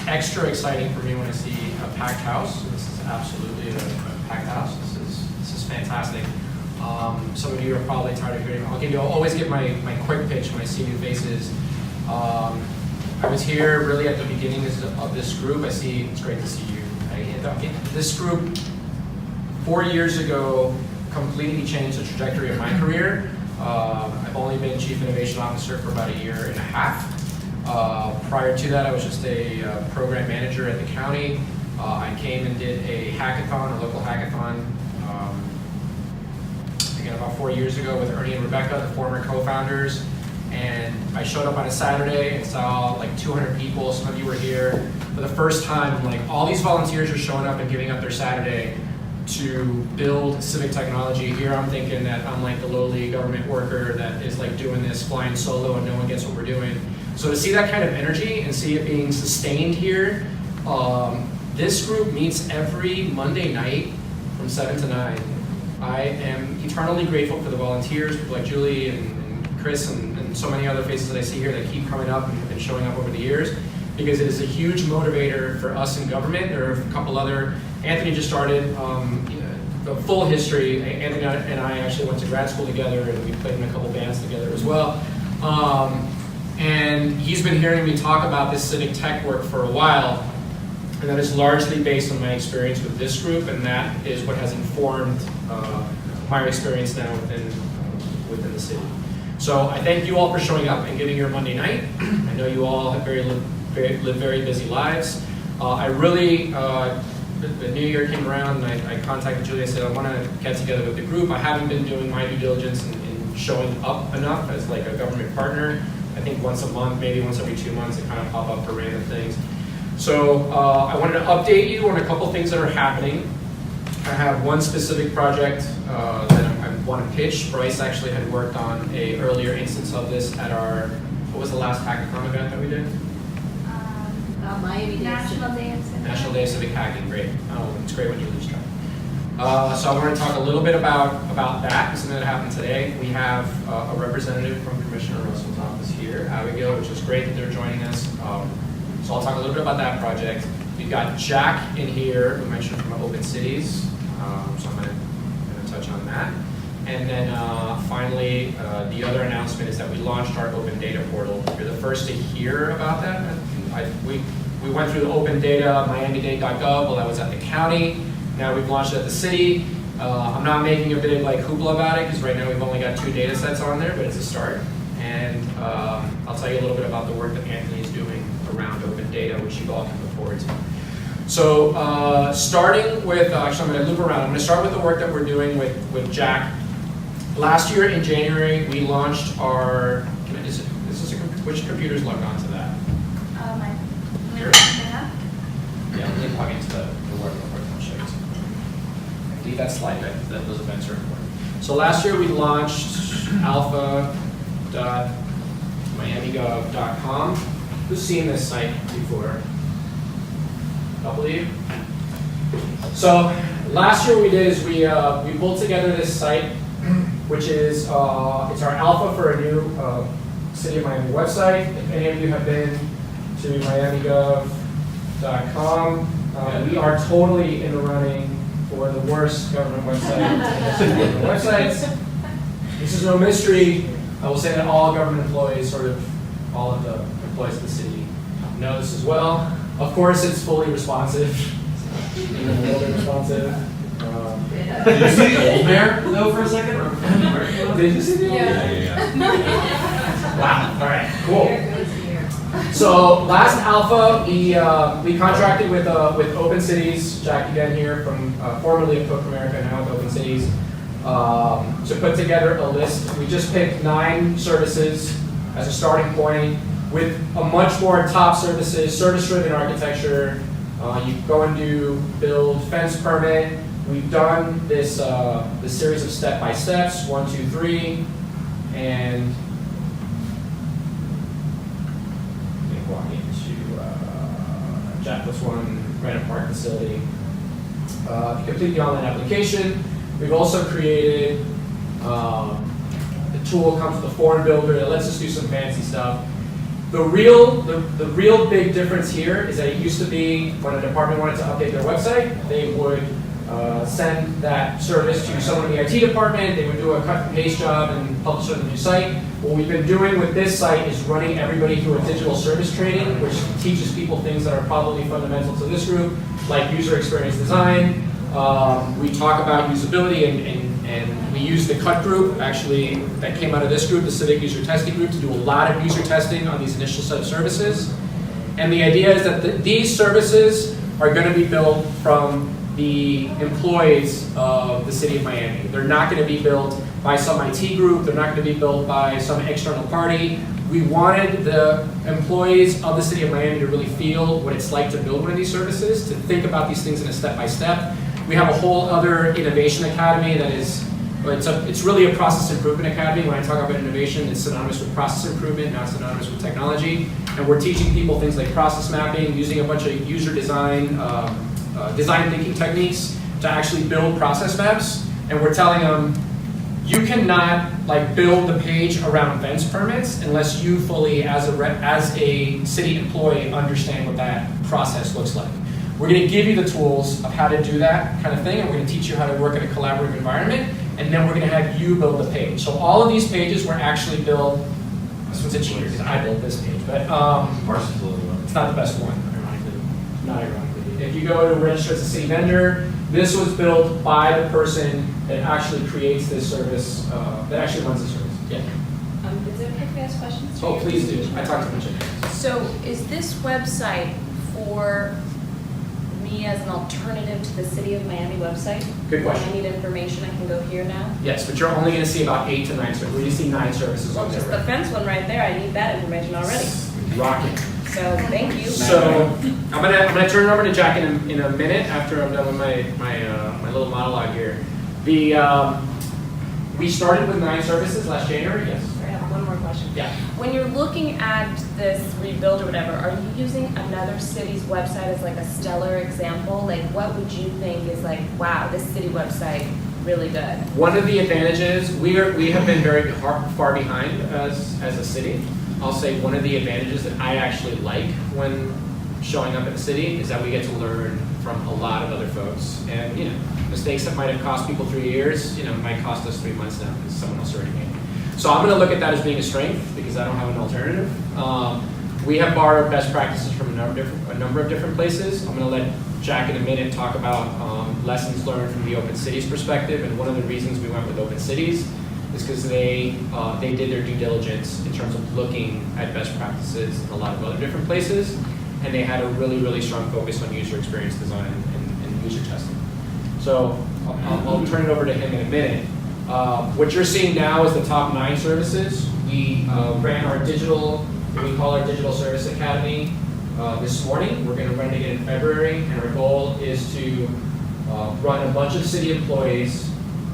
extra exciting for me when I see a packed house. This is absolutely a packed house. This is fantastic. Some of you are probably tired of hearing. I'll always give my quick pitch when I see new faces. I was here really at the beginning of this group. It's great to see you. This group 4 years ago completely changed the trajectory of my career. I've only been Chief Innovation Officer for about 1.5 years. Prior to that, I was just a program manager at the county. I came and did a hackathon, a local hackathon, again about 4 years ago with Ernie and Rebecca, the former co-founders. And I showed up on a Saturday and saw like 200 people. Some of you were here for the first time. Like all these volunteers are showing up and giving up their Saturday to build civic technology. Here I'm thinking that I'm like the lowly government worker that is like doing this flying solo and no one gets what we're doing. So to see that kind of energy and see it being sustained here, this group meets every Monday night from 7 to 9. I am eternally grateful for the volunteers, people like Julie and Chris and so many other faces that I see here that keep coming up and have been showing up over the years, because it is a huge motivator for us in government. There are a couple other, Anthony just started the full history. Anthony and I actually went to grad school together and we played in a couple bands together as well. And he's been hearing me talk about this civic tech work for a while, and that is largely based on my experience with this group, and that is what has informed my experience now within the city. So I thank you all for showing up and giving your Monday night. I know you all have lived very busy lives. I really, the new year came around and I contacted Julie. I said, I want to get together with the group. I haven't been doing my due diligence in showing up enough as like a government partner. I think once a month, maybe once every 2 months, I kind of pop up for random things. So I wanted to update you on a couple things that are happening. I have one specific project that I want to pitch. Bryce actually had worked on an earlier instance of this at our, what was the last hackathon event that we did? Miami National Day of Civic. National Day of Civic Hacking, great. Oh, it's great when you lose track. So I want to talk a little bit about that, something that happened today. We have a representative from Commissioner Russell's office here, Abigail, which is great that they're joining us. So I'll talk a little bit about that project. We've got Jack in here, who mentioned from Open Cities, so I'm going to touch on that. And then finally, the other announcement is that we launched our Open Data portal. You're the first to hear about that. We went through the Open Data, miamidate.gov while I was at the county. Now we've launched it at the city. I'm not making a big like hoopla about it because right now we've only got 2 data sets on there, but it's a start. And I'll tell you a little bit about the work that Anthony is doing around Open Data, which you all can look forward to. So starting with, actually I'm going to loop around. I'm going to start with the work that we're doing with Jack. Last year in January, we launched our, which computers log on to that? Yours? Yeah, let me plug into the work real quick and I'll show you something. Leave that slide back, those events are important. So last year we launched alpha.miamigov.com. Who's seen this site before? A couple of you? So last year what we did is we pulled together this site, which is it's our alpha for a new City of Miami website. If any of you have been to miamigov.com, we are totally in the running for the worst government websites. This is no mystery. I will say that all government employees, all of the employees of the city know this as well. Of course, it's fully responsive. Even fully responsive. Did you see the old mayor though for a second? Did you see the old mayor? Yeah. Wow. All right. Cool. So last alpha, we contracted with Open Cities. Jack again here from formerly of Cook America, now with Open Cities, to put together a list. We just picked 9 services as a starting point, with a much more top services, service-driven architecture. You go and do build fence permit. We've done this series of step-by-steps, 1, 2, 3, and walk into Jack plus one Granite Park facility. To complete the online application, we've also created the tool comes with a form builder that lets us do some fancy stuff. The real big difference here is that it used to be when a department wanted to update their website, they would send that service to someone in the IT department, they would do a cut and paste job and publish it on the new site. What we've been doing with this site is running everybody through a digital service training, which teaches people things that are probably fundamental to this group, like user experience design. We talk about usability and we use the CUT group, actually, that came out of this group, the Civic User Testing Group, to do a lot of user testing on these initial set of services. And the idea is that these services are going to be built from the employees of the city of Miami. They're not going to be built by some IT group. They're not going to be built by some external party. We wanted the employees of the city of Miami to really feel what it's like to build one of these services, to think about these things in a step-by-step. We have a whole other innovation academy that is, it's really a process improvement academy. When I talk about innovation, it's synonymous with process improvement, not synonymous with technology. And we're teaching people things like process mapping, using a bunch of user design, design thinking techniques to actually build process maps. And we're telling them, you cannot build the page around fence permits unless you fully, as a city employee, understand what that process looks like. We're going to give you the tools of how to do that kind of thing, and we're going to teach you how to work in a collaborative environment, and then we're going to have you build the page. So all of these pages were actually built, this one's a cheater because I built this page, but it's not the best one, ironically. Not ironically. If you go to register as a city vendor, this was built by the person that actually creates this service, that actually runs the service. Yeah. Is it okay if I ask questions? Oh, please do. I talked to the So is this website for me as an alternative to the City of Miami website? Good question. When I need information, I can go here now? Yes, but you're only going to see about 8 to 9 services. We're going to see 9 services on there. Just the fence one right there, I need that information already. Rocking. So thank you. So I'm gonna turn it over to Jack in a minute after I'm done with my little monologue here. We started with 9 services last January. Yes. I have one more question. Yeah. When you're looking at this rebuild or whatever, are you using another city's website as like a stellar example? Like what would you think is like, wow, this city website, really good? One of the advantages, we have been very far behind as a city. I'll say one of the advantages that I actually like when showing up at the city is that we get to learn from a lot of other folks. And mistakes that might have cost people 3 years, might cost us 3 months now because someone else already made it. So I'm going to look at that as being a strength because I don't have an alternative. We have borrowed best practices from a number of different places. I'm going to let Jack in a minute talk about lessons learned from the Open Cities perspective. And one of the reasons we went with Open Cities is because they did their due diligence in terms of looking at best practices in a lot of other different places, and they had a really, really strong focus on user experience design and user testing. So I'll turn it over to him in a minute. What you're seeing now is the top 9 services. We ran our we call our Digital Service Academy this morning. We're going to run it again in February, and our goal is to run a bunch of city employees.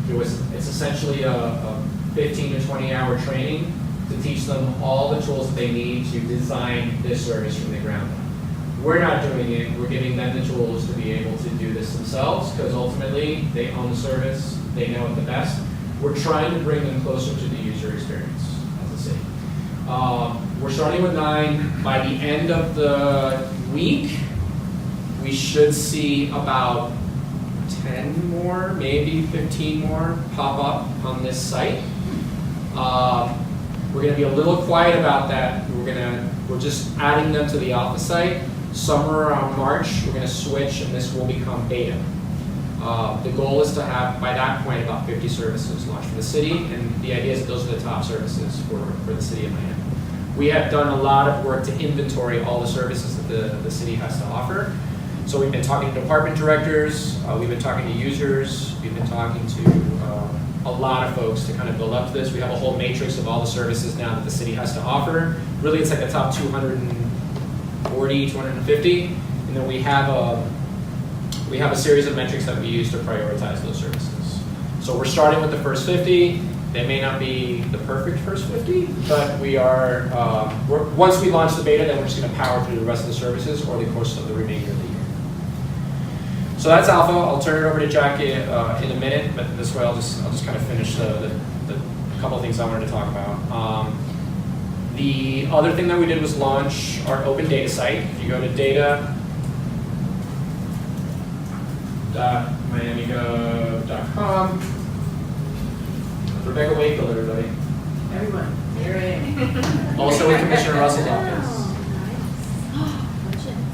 It's essentially a 15 to 20 hour training to teach them all the tools that they need to design this service from the ground up. We're not doing it, we're giving them the tools to be able to do this themselves because ultimately they own the service, they know it the best. We're trying to bring them closer to the user experience as a city. We're starting with 9. By the end of the week, we should see about 10 more, maybe 15 more pop up on this site. We're going to be a little quiet about that. We're just adding them to the alpha site. Somewhere around March, we're going to switch and this will become beta. The goal is to have, by that point, about 50 services launched for the city, and the idea is that those are the top services for the city of Miami. We have done a lot of work to inventory all the services that the city has to offer. So we've been talking to department directors, we've been talking to users, we've been talking to a lot of folks to kind of build up to this. We have a whole matrix of all the services now that the city has to offer. Really, it's like the top 240, 250, and then we have a series of metrics that we use to prioritize those services. So we're starting with the first 50. They may not be the perfect first 50, but we are, once we launch the beta, then we're just going to power through the rest of the services over the course of the remainder of the year. So that's alpha. I'll turn it over to Jack in a minute, but this way I'll just kind of finish the couple of things I wanted to talk about. The other thing that we did was launch our open data site. If you go to data.miamigov.com, Rebecca Wakefield, everybody. Everyone, here I am. Also with Commissioner Russell's office.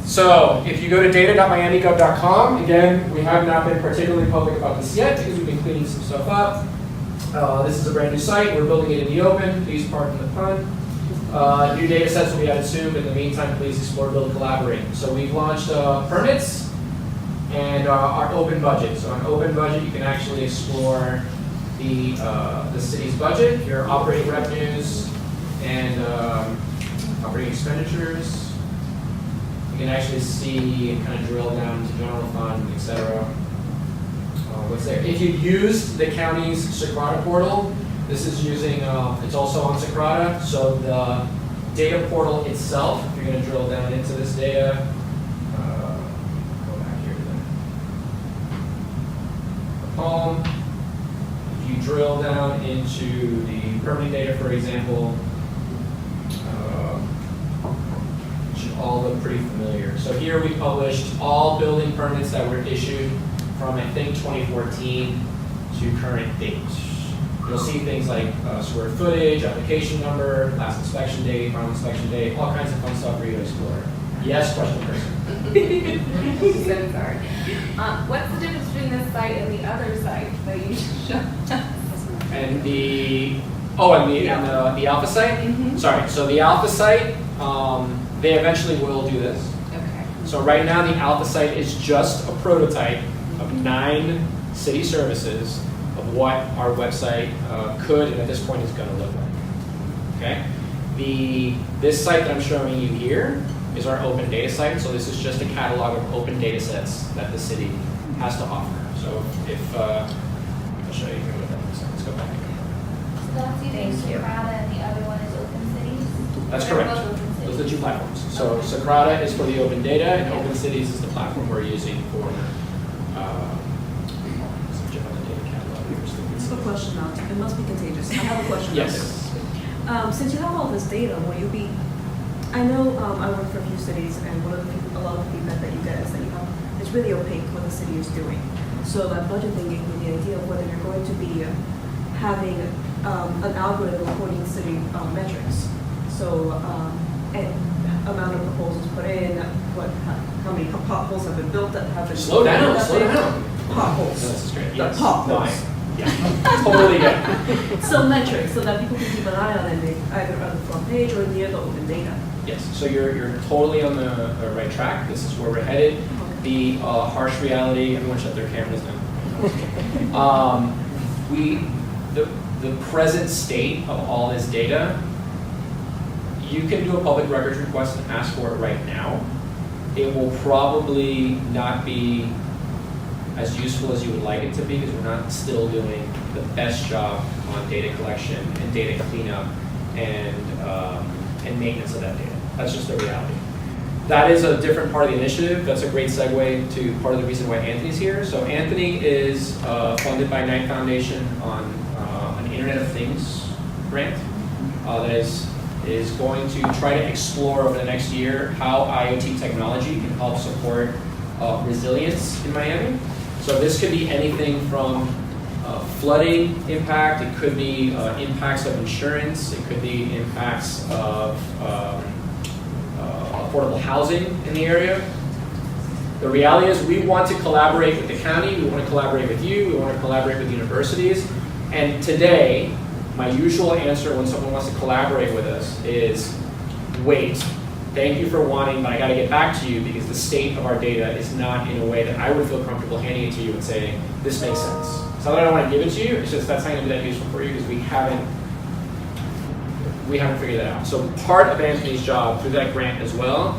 So if you go to data.miamigov.com, again, we have not been particularly public about this yet because we've been cleaning some stuff up. This is a brand new site. We're building it in the open. Please pardon the pun. New data sets will be added soon, but in the meantime, please explore, build, collaborate. So we've launched permits and our open budget. So on open budget, you can actually explore the city's budget, your operating revenues, and operating expenditures. You can actually see and kind of drill down into general fund, et cetera. What's there? If you used the county's Socrata portal, this is using, it's also on Socrata, so the data portal itself, if you're going to drill down into this data, go back here to the home. If you drill down into the permitting data, for example, it should all look pretty familiar. So here we published all building permits that were issued from, I think, 2014 to current date. You'll see things like square footage, application number, last inspection date, final inspection date, all kinds of fun stuff for you to explore. Yes, question, person. So sorry. What's the difference between this site and the other site that you showed us? And the alpha site? Mm-hmm. Sorry, so the alpha site, they eventually will do this. Okay. So right now the alpha site is just a prototype of 9 city services of what our website could and at this point is going to look like. Okay? This site that I'm showing you here is our open data site. So this is just a catalog of open data sets that the city has to offer. So if I'll show you here what that looks like. Let's go back. So that's using Thank you. Socrata and the other one is Open Cities? That's They're correct. both Open Those are the Cities. 2 platforms. So Socrata is for the open data, and Open Cities is the platform we're using for some general data catalog. I have a question now. It must be contagious. I have a question. Yes. Since you have all this data, will you be? I know I work for a few cities, and a lot of the feedback that you get is that you have it's really opaque what the city is doing. So that budget thing gave me the idea of whether you're going to be having an algorithm according to city metrics. So and amount of proposals put in, how many potholes have been built that have been Slow down. potholes. This is great. The Yes. potholes. Yeah. Totally good. So metrics, so that people can keep an eye on it, either on the front page or near the open data. Yes. So you're totally on the right track. This is where we're headed. The harsh reality. Everyone shut their cameras down. The present state of all this data. You can do a public records request and ask for it right now. It will probably not be as useful as you would like it to be because we're not still doing the best job on data collection and data cleanup and maintenance of that data. That's just the reality. That is a different part of the initiative. That's a great segue to part of the reason why Anthony's here. So Anthony is funded by Knight Foundation on an Internet of Things grant that is going to try to explore over the next year how IoT technology can help support resilience in Miami. So this could be anything from flooding impact, it could be impacts of insurance, it could be impacts of affordable housing in the area. The reality is we want to collaborate with the county, we want to collaborate with you, we want to collaborate with universities. And today, my usual answer when someone wants to collaborate with us is, wait, thank you for wanting, but I got to get back to you because the state of our data is not in a way that I would feel comfortable handing it to you and saying, this makes sense. It's not that I don't want to give it to you, it's just that's not going to be that useful for you because we haven't figured that out. So part of Anthony's job through that grant as well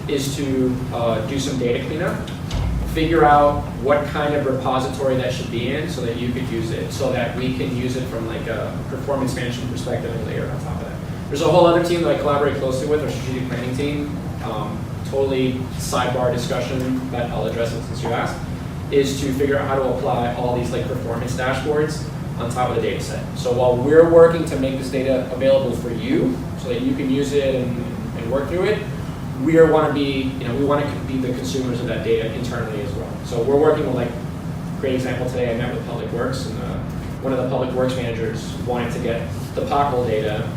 is to do some data cleanup, figure out what kind of repository that should be in so that you could use it, so that we can use it from like a performance management perspective and layer on top of that. There's a whole other team that I collaborate closely with, our strategic planning team, totally sidebar discussion, but I'll address it since you asked, is to figure out how to apply all these like performance dashboards on top of the data set. So while we're working to make this data available for you so that you can use it and work through it, we want to be, we want to be the consumers of that data internally as well. So we're working with, like, great example today, I met with Public Works, and one of the Public Works managers wanted to get the pothole data.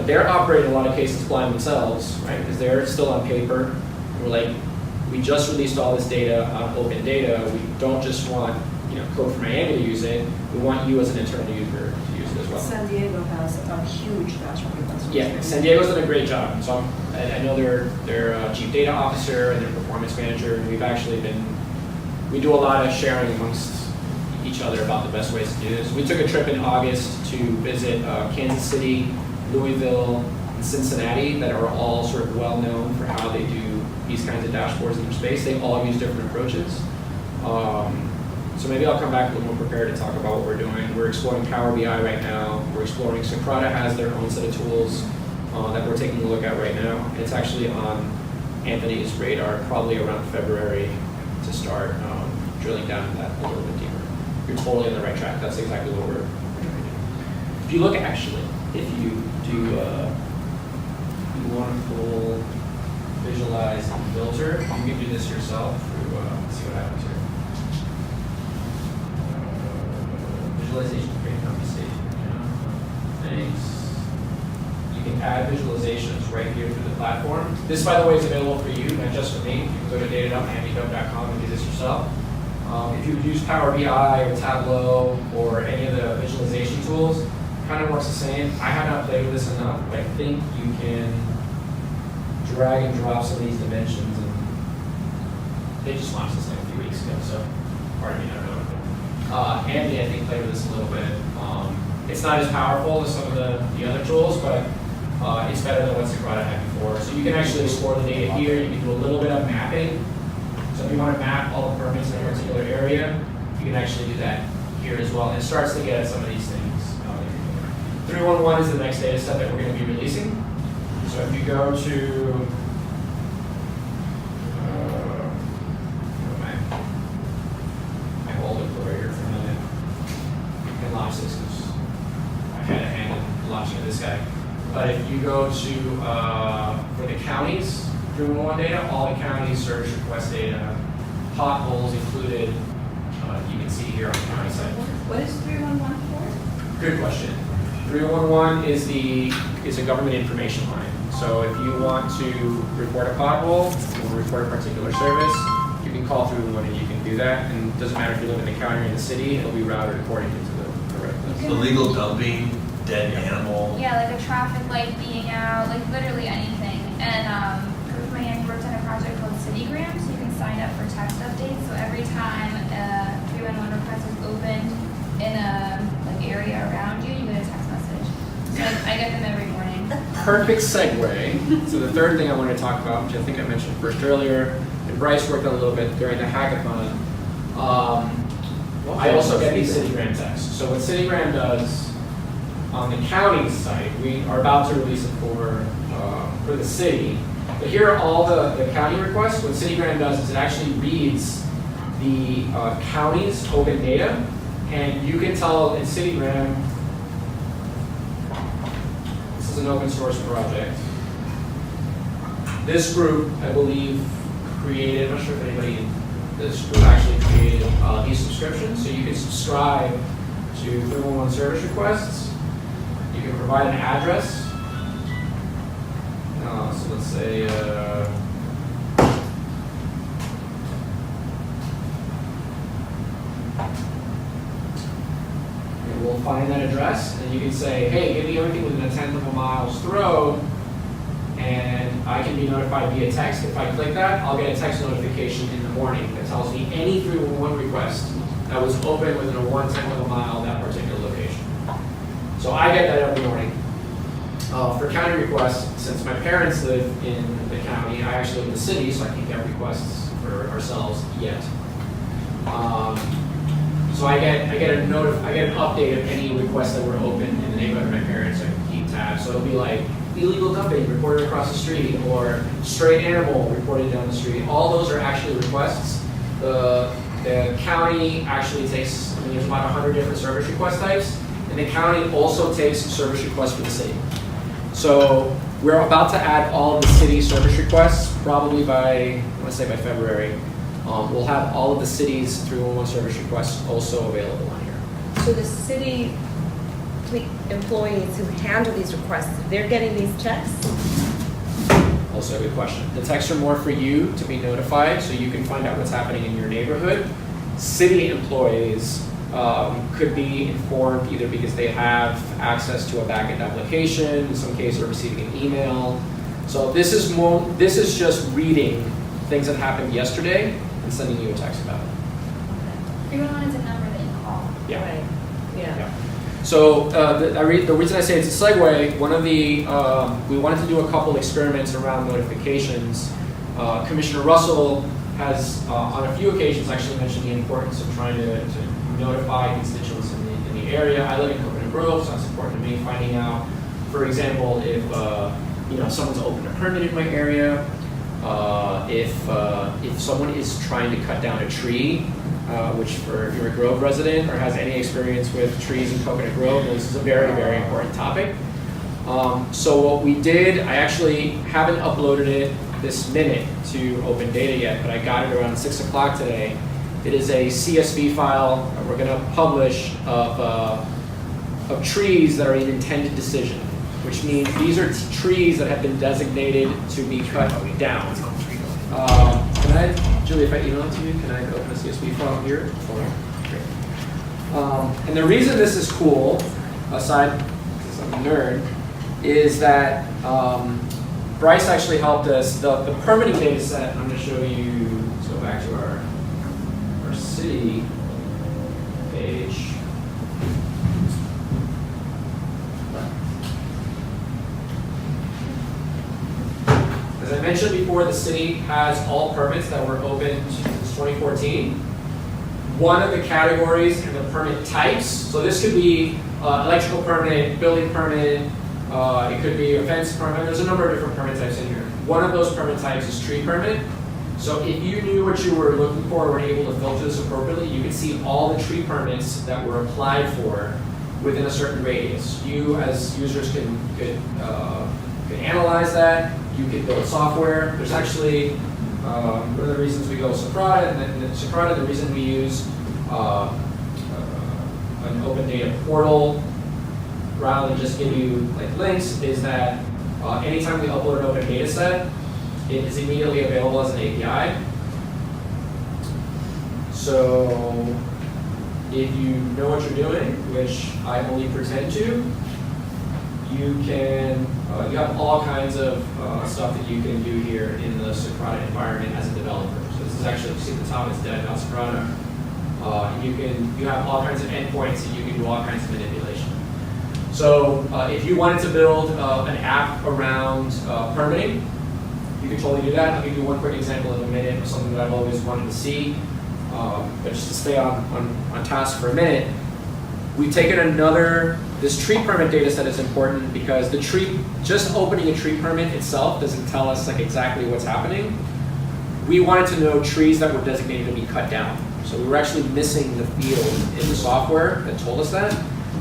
They're operating in a lot of cases blind themselves, right? Because they're still on paper. We're like, we just released all this data on open data. We don't just want Code for Miami to use it. We want you as an internal user to use it as well. San Diego has a huge dashboard. Yeah, San Diego's done a great job. So I know their chief data officer and their performance manager, and we do a lot of sharing amongst each other about the best ways to do this. We took a trip in August to visit Kansas City, Louisville, and Cincinnati that are all sort of well known for how they do these kinds of dashboards in their space. They all use different approaches. So maybe I'll come back a little more prepared to talk about what we're doing. We're exploring Power BI right now. We're exploring, Socrata has their own set of tools that we're taking a look at right now. And it's actually on Anthony's radar probably around February to start drilling down that a little bit deeper. You're totally on the right track. That's exactly what we're trying to do. If you look if you do you want to pull, visualize, and filter, you can do this yourself through, see what happens here. Visualization, great conversation. Thanks. You can add visualizations right here through the platform. This, by the way, is available for you, not just for me. You can go to data.miamidub.com and do this yourself. If you use Power BI or Tableau or any of the visualization tools, kind of works the same. I have not played with this enough, but I think you can drag and drop some of these dimensions, and they just launched this like a few weeks ago, so pardon me, I don't know. Andy, I think, played with this a little bit. It's not as powerful as some of the other tools, but it's better than what Socrata had before. So you can actually explore the data here. You can do a little bit of mapping. So if you want to map all the permits in a particular area, you can actually do that here as well. And it starts to get at some of these things. 311 is the next data set that we're going to be releasing. So if you go to my old employer here for a minute, you can launch this because I had a hand in launching this guy. But if you go to for the counties, 311 data, all the counties service request data, potholes included. You can see here on the county side. What is 311 for? Good question. 311 is a government information line. So if you want to report a pothole or report a particular service, you can call 311 and you can do that. And it doesn't matter if you live in the county or in the city, it'll be routed accordingly to the right place. Illegal dumping, dead animal. Yeah, like a traffic light being out, like literally anything. And Miami worked on a project called CityGram, so you can sign up for text updates. So every time a 311 request is opened in a area around you, you get a text message. So I get them every morning. Perfect segue to the third thing I want to talk about, which I think I mentioned first earlier, and Bryce worked on a little bit during the hackathon. I also get these CityGram texts. So what CityGram does on the county site, we are about to release it for the city. But here are all the county requests. What CityGram does is it actually reads the county's open data, and you can tell in CityGram, this is an open source project. This group, I believe, created, I'm not sure if anybody in this group actually created these subscriptions. So you can subscribe to 311 service requests. You can provide an address. So let's say, we'll find that address, and you can say, hey, give me everything within a 10th of a mile's throw, and I can be notified via text. If I click that, I'll get a text notification in the morning that tells me any 311 request that was open within a 1/10 of a mile of that particular location. So I get that every morning. For county requests, since my parents live in the county, I actually live in the city, so I can't get requests for ourselves yet. So I get an update of any requests that were open in the neighborhood of my parents. I can keep tabs. So it'll be like illegal dumping reported across the street, or stray animal reported down the street. All those are actually requests. The The county actually takes, there's about 100 different service request types, and the county also takes service requests for the city. So we're about to add all of the city service requests, probably by, I want to say by February. We'll have all of the cities 311 service requests also available on here. So the city employees who handle these requests, they're getting these checks? Also a good question. The texts are more for you to be notified so you can find out what's happening in your neighborhood. City employees could be informed either because they have access to a backend application, in some cases are receiving an email. So this is just reading things that happened yesterday and sending you a text about it. 311 is a number that you call. Yeah. Right. Yeah. Yeah. So the reason I say it's a segue, one of the, we wanted to do a couple experiments around notifications. Commissioner Russell has, on a few occasions, actually mentioned the importance of trying to notify constituents in the area. I live in Coconut Grove, so it's important to me finding out, for example, if someone's opened a permit in my area, if someone is trying to cut down a tree. Which if you're a Grove resident or has any experience with trees in Coconut Grove, this is a very, very important topic. So what we did, I actually haven't uploaded it this minute to Open Data yet, but I got it around 6 o'clock today. It is a CSV file that we're going to publish of trees that are in intended decision, which means these are trees that have been designated to be cut down. Can I, Julie, if I email it to you, can I open a CSV file here? And the reason this is cool, aside because I'm a nerd, is that Bryce actually helped us. The permitting data set, I'm going to show you, let's go back to our city page. As I mentioned before, the city has all permits that were open since 2014. One of the categories in the permit types, so this could be electrical permit, building permit, it could be a fence permit. There's a number of different permit types in here. One of those permit types is tree permit. So if you knew what you were looking for or were able to filter this appropriately, you could see all the tree permits that were applied for within a certain radius. You as users could analyze that. You can build software. There's actually, one of the reasons we go Socrata, and then Socrata, the reason we use an open data portal rather than just give you like links is that anytime we upload an open data set, it is immediately available as an API. So if you know what you're doing, which I only pretend to, you can, you have all kinds of stuff that you can do here in the Socrata environment as a developer. So this is actually, you see at the top, it's dead, not Socrata. You have all kinds of endpoints and you can do all kinds of manipulation. So if you wanted to build an app around permitting, you can totally do that. I'll give you one quick example in a minute of something that I've always wanted to see. But just to stay on task for a minute, we've taken this tree permit data set is important because just opening a tree permit itself doesn't tell us like exactly what's happening. We wanted to know trees that were designated to be cut down. So we were actually missing the field in the software that told us that.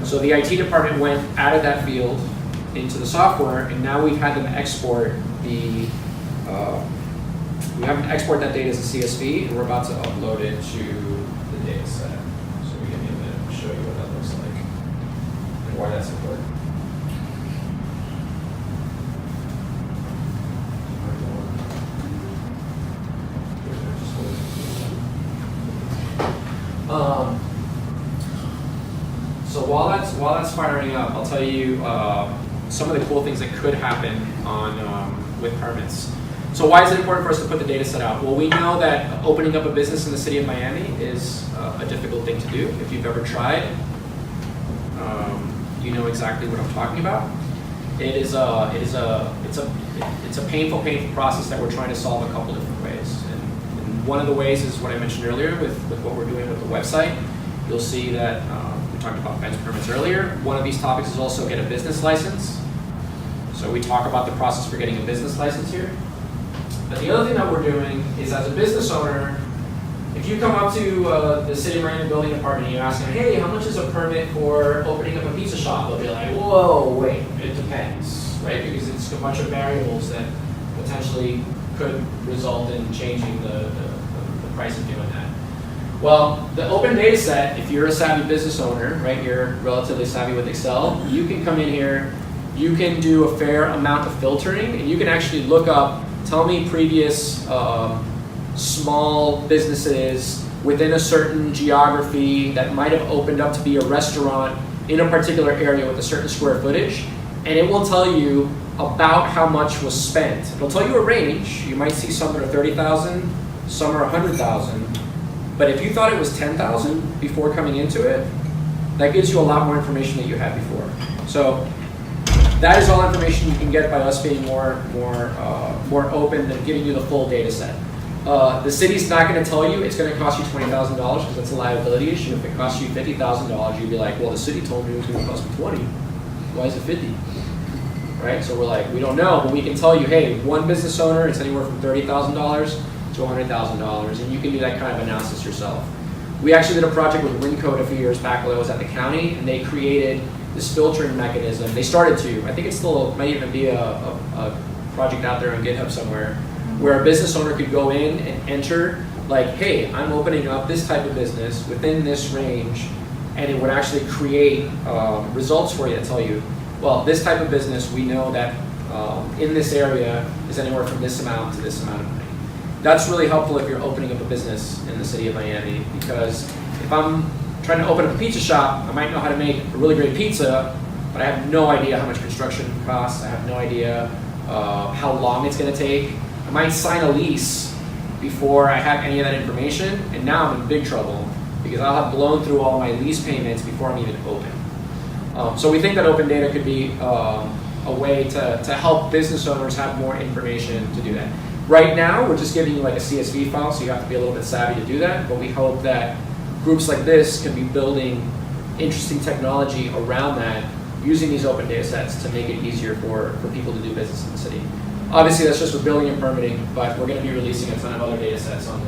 So the IT department added that field into the software, and now we've had them export that data as a CSV, and we're about to upload it to the data set. So we can show you what that looks like and why that's important. So while that's firing up, I'll tell you some of the cool things that could happen with permits. So why is it important for us to put the data set out? Well, we know that opening up a business in the city of Miami is a difficult thing to do. If you've ever tried, you know exactly what I'm talking about. It's a painful process that we're trying to solve a couple different ways. And one of the ways is what I mentioned earlier with what we're doing with the website. You'll see that we talked about fence permits earlier. One of these topics is also get a business license. So we talk about the process for getting a business license here. But the other thing that we're doing is, as a business owner, If you come up to the City of Miami Building Department and you ask them, hey, how much is a permit for opening up a pizza shop? They'll be like, whoa, wait, it depends, right? Because it's a bunch of variables that potentially could result in changing the price of doing that. Well, the open data set, if you're a savvy business owner, right, you're relatively savvy with Excel, you can come in here, you can do a fair amount of filtering, and you can actually look up, tell me previous small businesses within a certain geography that might have opened up to be a restaurant in a particular area with a certain square footage, and it will tell you about how much was spent. It'll tell you a range. You might see some that are 30,000, some are 100,000. But if you thought it was 10,000 before coming into it, that gives you a lot more information than you had before. So that is all information you can get by us being more open than giving you the full data set. The city's not going to tell you it's going to cost you $20,000 because that's a liability issue. If it costs you $50,000, you'd be like, well, the city told me it was going to cost me 20. Why is it 50? Right? So we're like, we don't know, but we can tell you, hey, one business owner, it's anywhere from $30,000 to $100,000, and you can do that kind of analysis yourself. We actually did a project with WinCode a few years back while I was at the county, and they created this filtering mechanism. They started to, I think it still might even be a project out there on GitHub somewhere, where a business owner could go in and enter, like, hey, I'm opening up this type of business within this range, and it would actually create results for you that tell you, well, this type of business, we know that in this area is anywhere from this amount to this amount of money. That's really helpful if you're opening up a business in the city of Miami, because if I'm trying to open up a pizza shop, I might know how to make a really great pizza, but I have no idea how much construction costs. I have no idea how long it's going to take. I might sign a lease before I have any of that information, and now I'm in big trouble because I'll have blown through all my lease payments before I'm even open. So we think that open data could be a way to help business owners have more information to do that. Right now, we're just giving you like a CSV file, so you have to be a little bit savvy to do that, but we hope that groups like this can be building interesting technology around that, using these open data sets to make it easier for people to do business in the city. Obviously, that's just with building and permitting, but we're going to be releasing a ton of other data sets on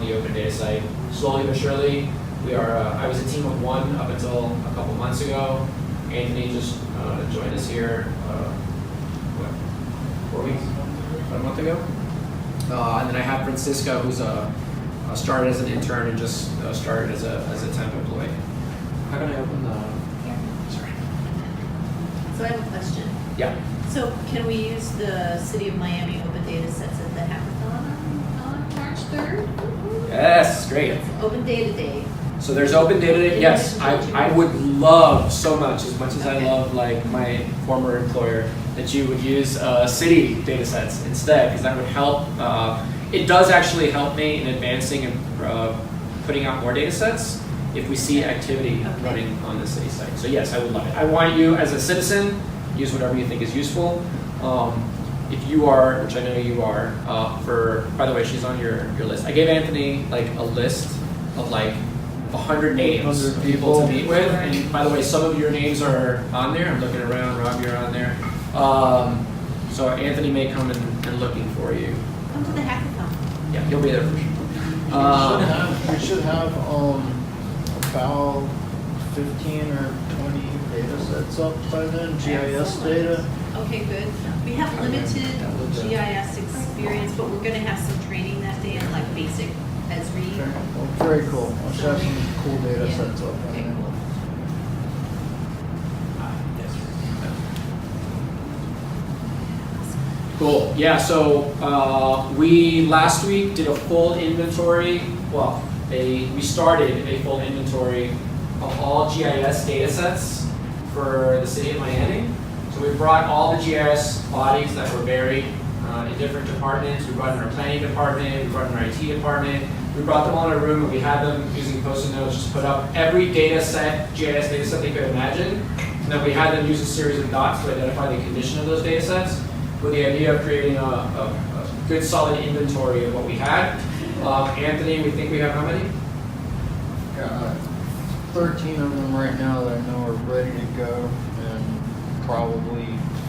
the open data site. Slowly but surely, we are. I was a team of one up until a couple months ago. Anthony just joined us here, 4 weeks? About a month ago. And then I have Francisca, who's started as an intern and just started as a temp employee. How can I open the? Sorry. So I have a question. Yeah. So can we use the City of Miami open data sets at the hackathon on March 3rd? Yes, great. It's Open Data Day. So there's open data. Yes, I would love so much as I love like my former employer, that you would use city data sets instead, because that would help. It does actually help me in advancing and putting out more data sets if we see activity running on the city site. So yes, I would love it. I want you as a citizen, use whatever you think is useful. If you are, which I know you are, by the way, she's on your list. I gave Anthony like a list of like 100 names of people to meet with, and by the way, some of your names are on there. I'm looking around. Rob, you're on there. So Anthony may come and looking for you. Come to the hackathon. Yeah, he'll be there for sure. We should have about 15 or 20 data sets up by then, GIS data. Okay, good. We have limited GIS experience, but we're going to have some training that day on like basic Esri. Okay. Well, very cool. I should have some cool data sets up by Okay, then. cool. Cool. Yeah. So we last week did a full inventory. Well, we started a full inventory of all GIS data sets for the city of Miami. So we brought all the GIS bodies that were buried in different departments. We brought in our planning department. We brought in our IT department. We brought them all in a room and we had them using Post-it notes just put up every data set, GIS data set they could imagine. And then we had them use a series of dots to identify the condition of those data sets, with the idea of creating a good solid inventory of what we had. Anthony, we think we have how many? Got 13 of them right now that I know are ready to go, and probably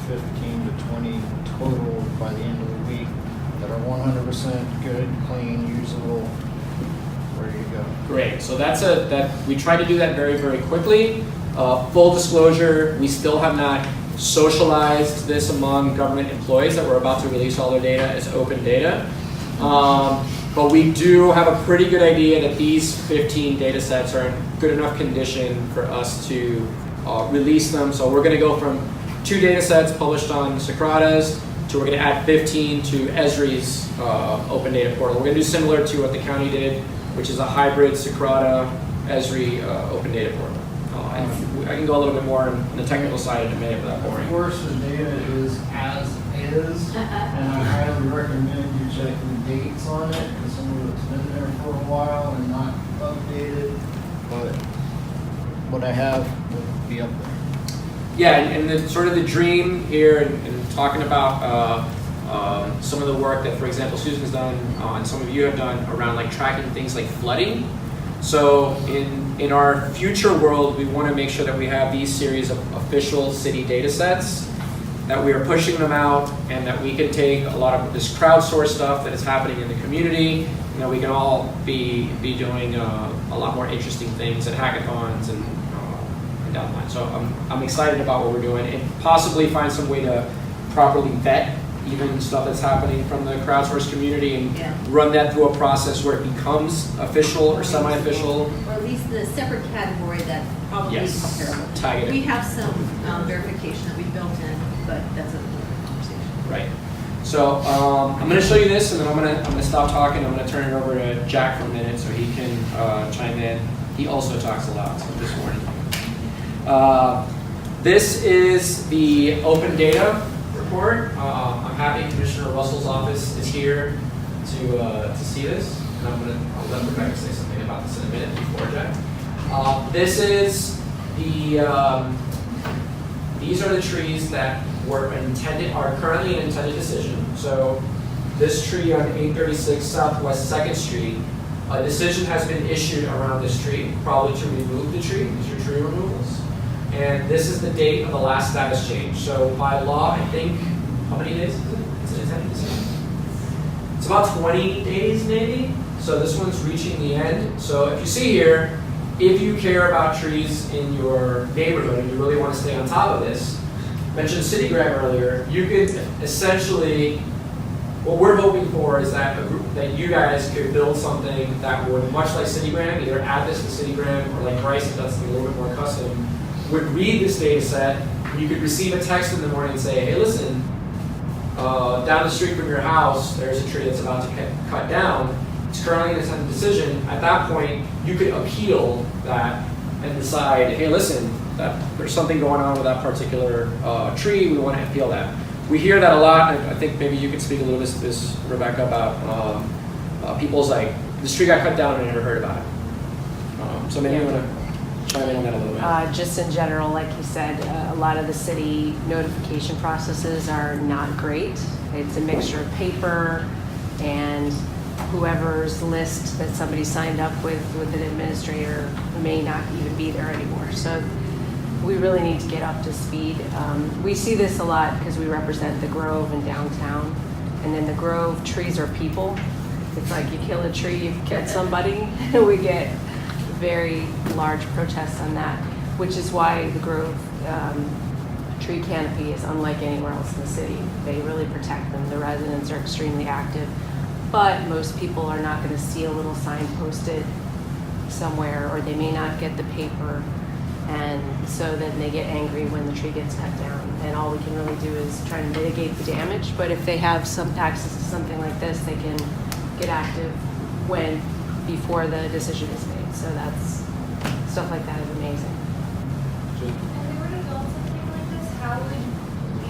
15 to 20 total by the end of the week that are 100% good, clean, usable. to go. Great, so we try to do that very, very quickly. Full disclosure, we still have not socialized this among government employees that we're about to release all their data as open data. But we do have a pretty good idea that these 15 data sets are in good enough condition for us to release them. So we're going to go from 2 data sets published on Socrates to we're going to add 15 to Esri's open data portal. We're going to do similar to what the county did, which is a hybrid Socrata Esri open data portal. And I can go a little bit more on the technical side in a minute, but that's boring. Of course, the data is as is, and I highly recommend you check the dates on it, because some of it's been there for a while and not updated, but what I have will be up there. Yeah, and the sort of the dream here, and talking about some of the work that, for example, Susan's done, and some of you have done around like tracking things like flooding. So in our future world, we want to make sure that we have these series of official city data sets, that we are pushing them out, and that we can take a lot of this crowdsourced stuff that is happening in the community, and that we can all be doing a lot more interesting things at hackathons and down the line. So I'm excited about what we're doing, and possibly find some way to properly vet even stuff that's happening from the crowdsourced community and run that through a process where it becomes official or semi-official. Or at least the separate category that probably is comparable. Tag it. We have some verification that we built in, but that's a different conversation. Right. So I'm going to show you this, and then I'm going to stop talking. I'm going to turn it over to Jack for a minute so he can chime in. He also talks a lot, so this morning. This is the open data report. I'm happy Commissioner Russell's office is here to see this, and I'll let Rebecca say something about this in a minute before Jack. This is these are the trees that are currently an intended decision. So this tree on 836 Southwest 2nd Street, a decision has been issued around this tree, probably to remove the tree. These are tree removals. And this is the date of the last status change. So by law, I think, how many days is it? It's an intended decision. It's about 20 days maybe. So this one's reaching the end. So if you see here, if you care about trees in your neighborhood and you really want to stay on top of this, mentioned CityGram earlier, you could essentially, what we're hoping for is that you guys could build something that would, much like CityGram, either add this to CityGram or like Bryce does something a little bit more custom, would read this data set, and you could receive a text in the morning and say, hey, listen, down the street from your house, there's a tree that's about to get cut down. It's currently an intended decision. At that point, you could appeal that and decide, hey, listen, there's something going on with that particular tree. We want to appeal that. We hear that a lot. And I think maybe you could speak a little bit to this, Rebecca, about people's like, this tree got cut down and I never heard about it. So maybe you want to chime in on that a little bit. Just in general, like you said, a lot of the city notification processes are not great. It's a mixture of paper and whoever's list that somebody signed up with an administrator may not even be there anymore. So we really need to get up to speed. We see this a lot because we represent the Grove and downtown. And in the Grove, trees are people. It's like you kill a tree, you've killed somebody. We get very large protests on that, which is why the Grove tree canopy is unlike anywhere else in the city. They really protect them. The residents are extremely active, but most people are not going to see a little sign posted somewhere, or they may not get the paper, and so then they get angry when the tree gets cut down. And all we can really do is try to mitigate the damage, but if they have some access to something like this, they can get active before the decision is made. So that's, stuff like that is amazing. If we were to build something like this, how would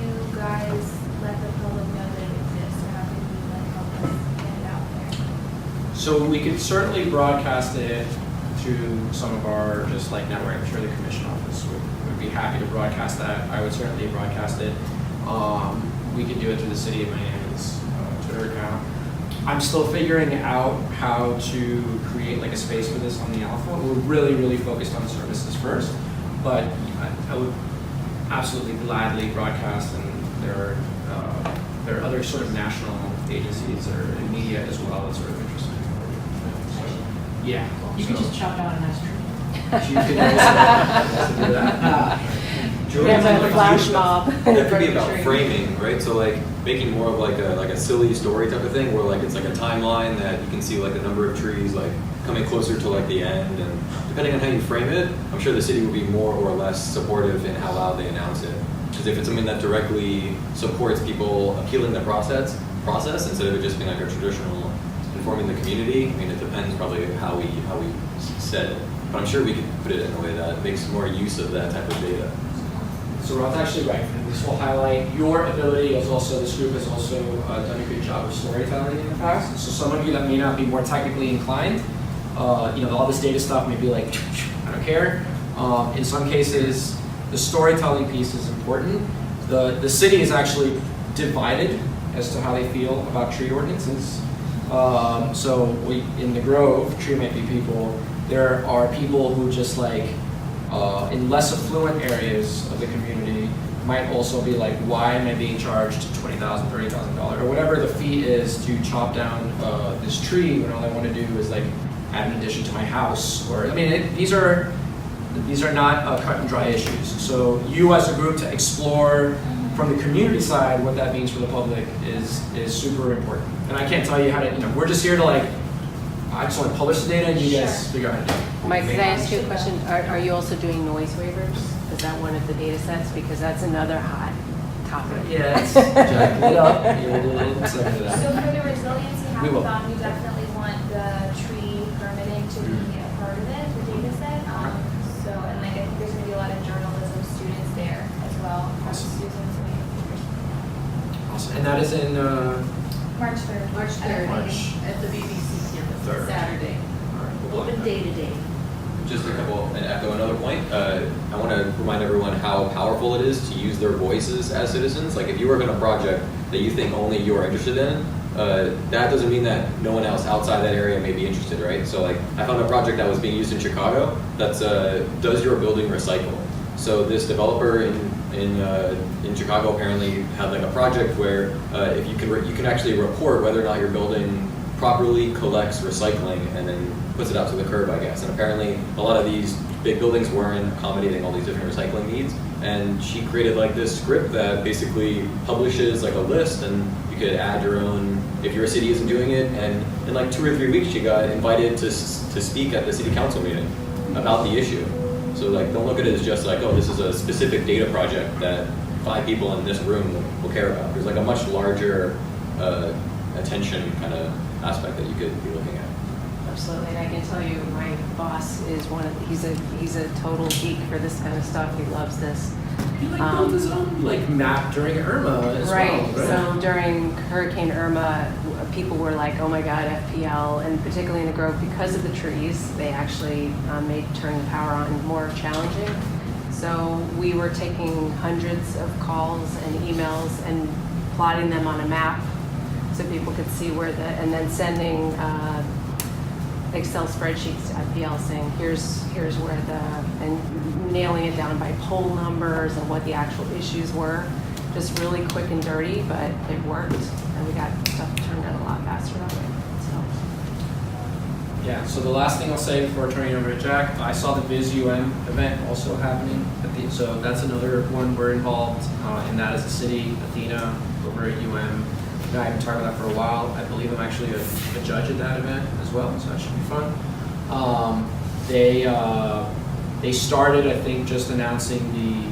you guys let the public know that it exists, or how could you help us get it out there? So we could certainly broadcast it to some of our just like network. I'm sure the commission office would be happy to broadcast that. I would certainly broadcast it. We could do it through the City of Miami's Twitter account. I'm still figuring out how to create like a space for this on the Alpha. We're really focused on services first, but I would absolutely gladly broadcast, and there are other sort of national agencies or in media as well that's sort of interesting. So Yeah. You could So- just chop down a nice tree. You could also do that. We have a flash mob. That could be about framing, right? So like making more of like a silly story type of thing, where like it's like a timeline that you can see like the number of trees like coming closer to like the end, and depending on how you frame it, I'm sure the city will be more or less supportive in how loud they announce it. Because if it's something that directly supports people appealing the process instead of it just being like a traditional informing the community, I mean it depends probably how we set it. But I'm sure we could put it in a way that makes more use of that type of data. So Ron's actually right. And this will highlight your ability, as also this group has also done a good job of storytelling in the past. So some of you that may not be more technically inclined, all this data stuff may be like, I don't care. In some cases, the storytelling piece is important. The city is actually divided as to how they feel about tree ordinances. So in the Grove, tree might be people, there are people who just like, in less affluent areas of the community, might also be like, why am I being charged $20,000, $30,000, or whatever the fee is to chop down this tree when all I want to do is like add an addition to my house? Or I mean, these are not cut and dry issues. So you as a group to explore from the community side what that means for the public is super important. And I can't tell you how to. We're just here to like. I just want to publish the data, and you guys figure out how to do it. Mike, could I ask you a question? Are you also doing noise waivers? Is that one of the data sets? Because that's another hot topic. Yeah, it's jacking it up. You're a little excited to that. So for the resiliency We will. hackathon, we definitely want the tree permitting to be a part of it, the data set. And like I think there's going to be a lot of journalism students there as well. Awesome. Students and Awesome. And that is in March 3rd. March 3rd, March. at the BBC campus, 3rd. Saturday. all right, we'll Open block day to day. Just a couple, and echo another point, I want to remind everyone how powerful it is to use their voices as citizens. Like if you work on a project that you think only you're interested in, that doesn't mean that no one else outside that area may be interested, right? So like I found a project that was being used in Chicago that's does your building recycle. So this developer in Chicago apparently had like a project where if you can actually report whether or not your building properly collects recycling and then puts it out to the curb, I guess. And apparently a lot of these big buildings weren't accommodating all these different recycling needs. And she created like this script that basically publishes like a list, and you could add your own if your city isn't doing it. And in like 2 or 3 weeks, she got invited to speak at the city council meeting about the issue. So like, don't look at it as just like, oh, this is a specific data project that 5 people in this room will care about. There's like a much larger attention kind of aspect that you could be looking at. Absolutely, and I can tell you, my boss is he's a total geek for this kind of stuff. He loves this. He built his own map during Irma as Right. well. So during Hurricane Irma, people were like, "Oh my God, FPL!" And particularly in the Grove, because of the trees, they actually made turning the power on more challenging. So we were taking hundreds of calls and emails and plotting them on a map so people could see where and then sending Excel spreadsheets to FPL saying, here's where and nailing it down by poll numbers and what the actual issues were. Just really quick and dirty, but it worked, and we got stuff turned out a lot faster that way. Yeah, so the last thing I'll say before turning it over to Jack, I saw the VizUM event also happening, so that's another one we're involved in that as a city, Athena, over at UM. I haven't talked about that for a while. I believe I'm actually a judge at that event as well, so that should be fun. They started, I think, just announcing the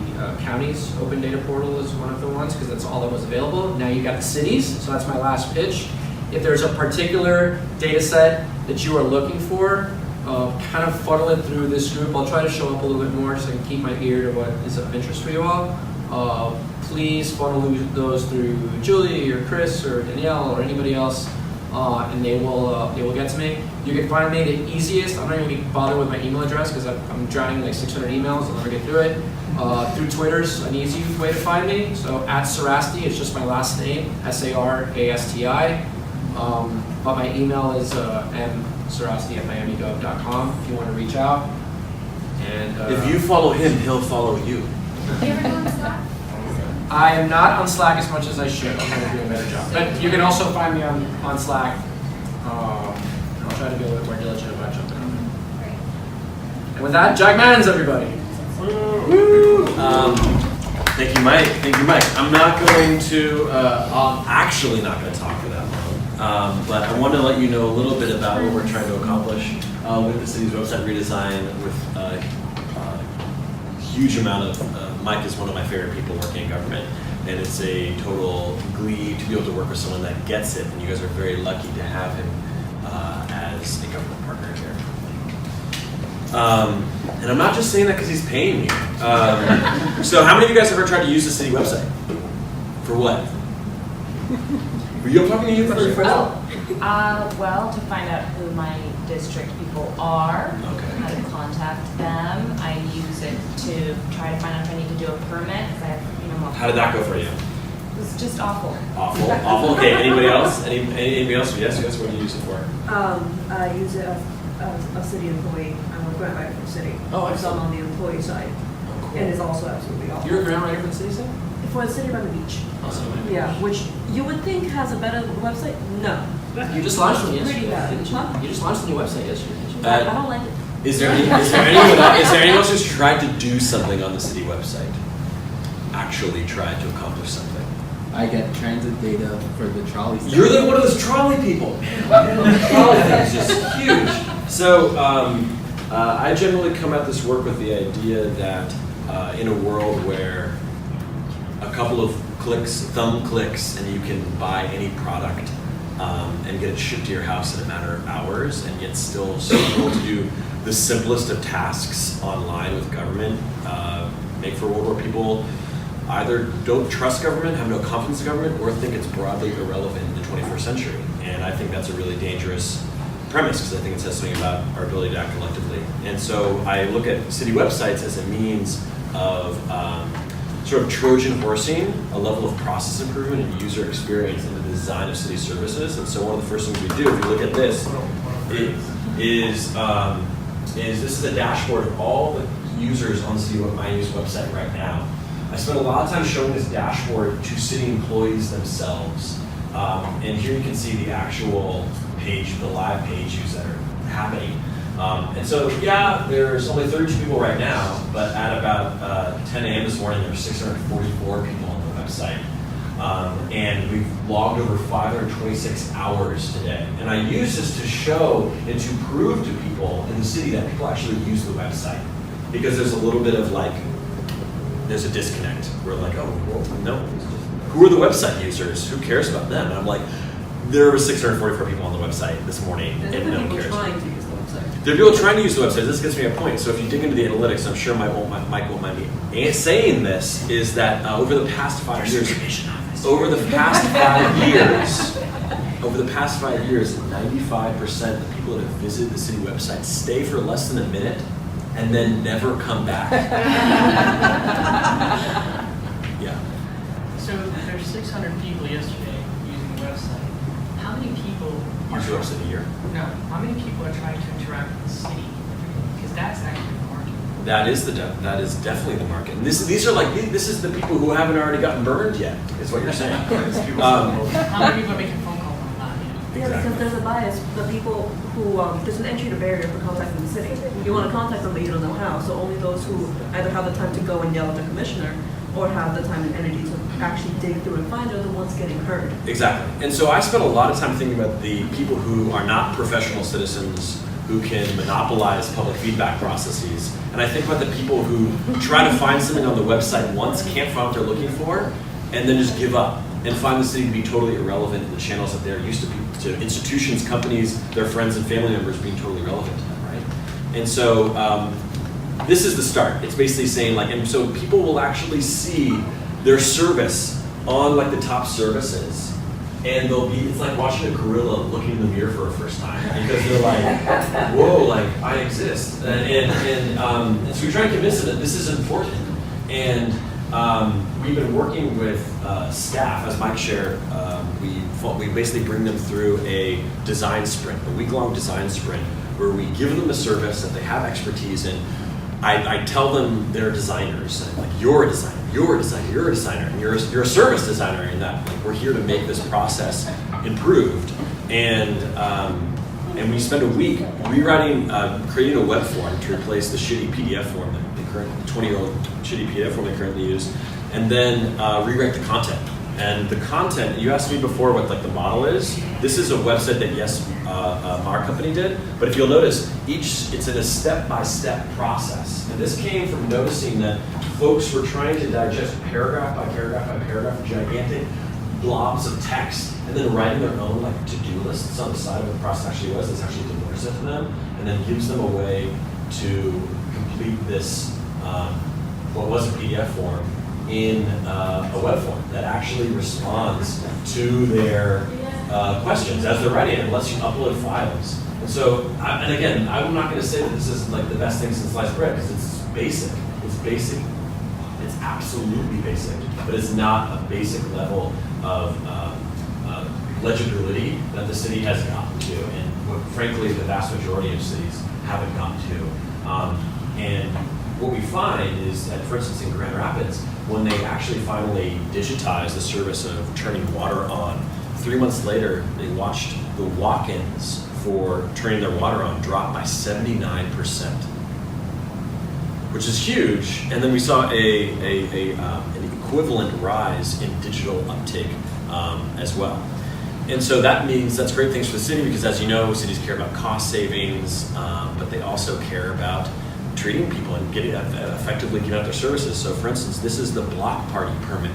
county's open data portal is one of the ones, because that's all that was available. Now you got the cities, so that's my last pitch. If there's a particular data set that you are looking for, kind of funnel it through this group. I'll try to show up a little bit more so I can keep my ear to what is of interest for you all. Please funnel those through Julie or Chris or Danielle or anybody else, and they will get to me. You can find me the easiest. I'm not going to be bothered with my email address because I'm drowning like 600 emails. I'll never get through it. Through Twitter's an easy way to find me. So at Sarasti, it's just my last name, Sarasti. But my email is msarasti@miamigov.com if you want to reach out. And if you follow him, he'll follow you. Do you ever go on Slack? I am not on Slack as much as I should. I'm going to do a better job. But you can also find me on Slack. I'll try to be a little bit more diligent about jumping on With that, Jack Mans, everybody. Thank you, Mike. Thank you, Mike. I'm not going to, I'm actually not going to talk for that long, but I want to let you know a little bit about what we're trying to accomplish with the city's website redesign with a huge amount of, Mike is one of my favorite people working in government, and it's a total glee to be able to work with someone that gets it, and you guys are very lucky to have him as a government partner here. And I'm not just saying that because he's paying me. So how many of you guys have ever tried to use the city website? For what? Were you talking to you first? Well, to find out who my district people are, Okay. how to contact them. I use it to try to find out if I need to do a permit, because I have, multiple. How did that go for you? It was just awful. Awful, awful. Okay, anybody else? Anybody else? Yes, what do you use it for? I use it as a city employee. I'm a grant writer for the city. Oh, So excellent. I'm on the employee side. And it's also absolutely awful. You're a grant writer for the city, sir? For the city around the beach. Awesome. Yeah, which you would think has a better website. No. You just launched one Pretty yesterday, bad. didn't you? Huh? You just launched a new website yesterday, didn't you? I don't like it. Is there anyone else who's tried to do something on the city website? Actually tried to accomplish something? I get transit data for the trolley. You're one of those trolley people. Man, the trolley thing is just huge. So I generally come at this work with the idea that in a world where a couple of clicks, thumb clicks, and you can buy any product and get it shipped to your house in a matter of hours, and yet still able to do the simplest of tasks online with government, make for a world where people either don't trust government, have no confidence in government, or think it's broadly irrelevant in the 21st century. And I think that's a really dangerous premise, because I think it says something about our ability to act collectively. And so I look at city websites as a means of sort of Trojan horsing a level of process improvement and user experience in the design of city services. And so one of the first things we do, if you look at this, is this is a dashboard of all the users on the city website right now. I spent a lot of time showing this dashboard to city employees themselves. And here you can see the actual page, the live page views that are happening. And so, yeah, there's only 32 people right now, but at about 10 a.m. this morning, there were 644 people on the website. And we've logged over 526 hours today. And I use this to show and to prove to people in the city that people actually use the website. Because there's a little bit of there's a disconnect. We're like, oh, well, no. Who are the website users? Who cares about them? And I'm like, there were 644 people on the website this morning, and no one cares. Trying to use the website. There are people trying to use the website. This gets me a point. So if you dig into the analytics, I'm sure Mike won't mind me saying this, is that over the past 5 years, over the past 5 years, 95% of the people that have visited the city website stay for less than a minute and then never come back. Yeah. So there's 600 people yesterday using the website. How many people Use your website a year? No, how many people are trying to interact with the city? Because that's actually the market. That is definitely the market. And this is the people who haven't already gotten burned yet, is what you're saying. How many people are making phone calls online? Yeah, because there's a bias. The people who, there's an entry to barrier for contacting the city. You want to contact them, but you don't know how. So only those who either have the time to go and yell at the commissioner or have the time and energy to actually dig through and find are the ones getting heard. Exactly. And so I spent a lot of time thinking about the people who are not professional citizens who can monopolize public feedback processes. And I think about the people who try to find something on the website once, can't find what they're looking for, and then just give up and find the city to be totally irrelevant in the channels that they're used to institutions, companies, their friends and family members being totally relevant to them, right? And so this is the start. It's basically saying and so people will actually see their service on the top services, and it's like watching a gorilla looking in the mirror for the first time, because they're like, whoa, I exist. And so we try to convince them that this is important. And we've been working with staff, as Mike shared. We basically bring them through a design sprint, a week-long design sprint, where we give them a service that they have expertise in. I tell them they're designers. I'm like, you're a designer, you're a designer, you're a designer, and you're a service designer in that. We're here to make this process improved. And and we spend a week rewriting, creating a web form to replace the shitty PDF form that the current 20-year-old shitty PDF form they currently use, and then rewrite the content. And the content, you asked me before what like the model is. This is a website that yes, our company did, but if you'll notice, it's in a step-by-step process. And this came from noticing that folks were trying to digest paragraph by paragraph by paragraph, gigantic blobs of text, and then writing their own like to-do lists on the side of what the process actually was. This actually delivers it to them, and then gives them a way to complete this, what was a PDF form, in a web form that actually responds to their questions as they're writing it. It lets you upload files. And so, and again, I'm not going to say that this is like the best thing since sliced bread, because it's basic. It's basic. It's absolutely basic, but it's not a basic level of legibility that the city has gotten to, and what, frankly, the vast majority of cities haven't gotten to. And what we find is that, for instance, in Grand Rapids, when they actually finally digitized the service of turning water on, 3 months later, they watched the walk-ins for turning their water on drop by 79%, which is huge. And then we saw an equivalent rise in digital uptake as well. And so that means that's great things for the city, because as you know, cities care about cost savings, but they also care about treating people and effectively getting out their services. So for instance, this is the block party permit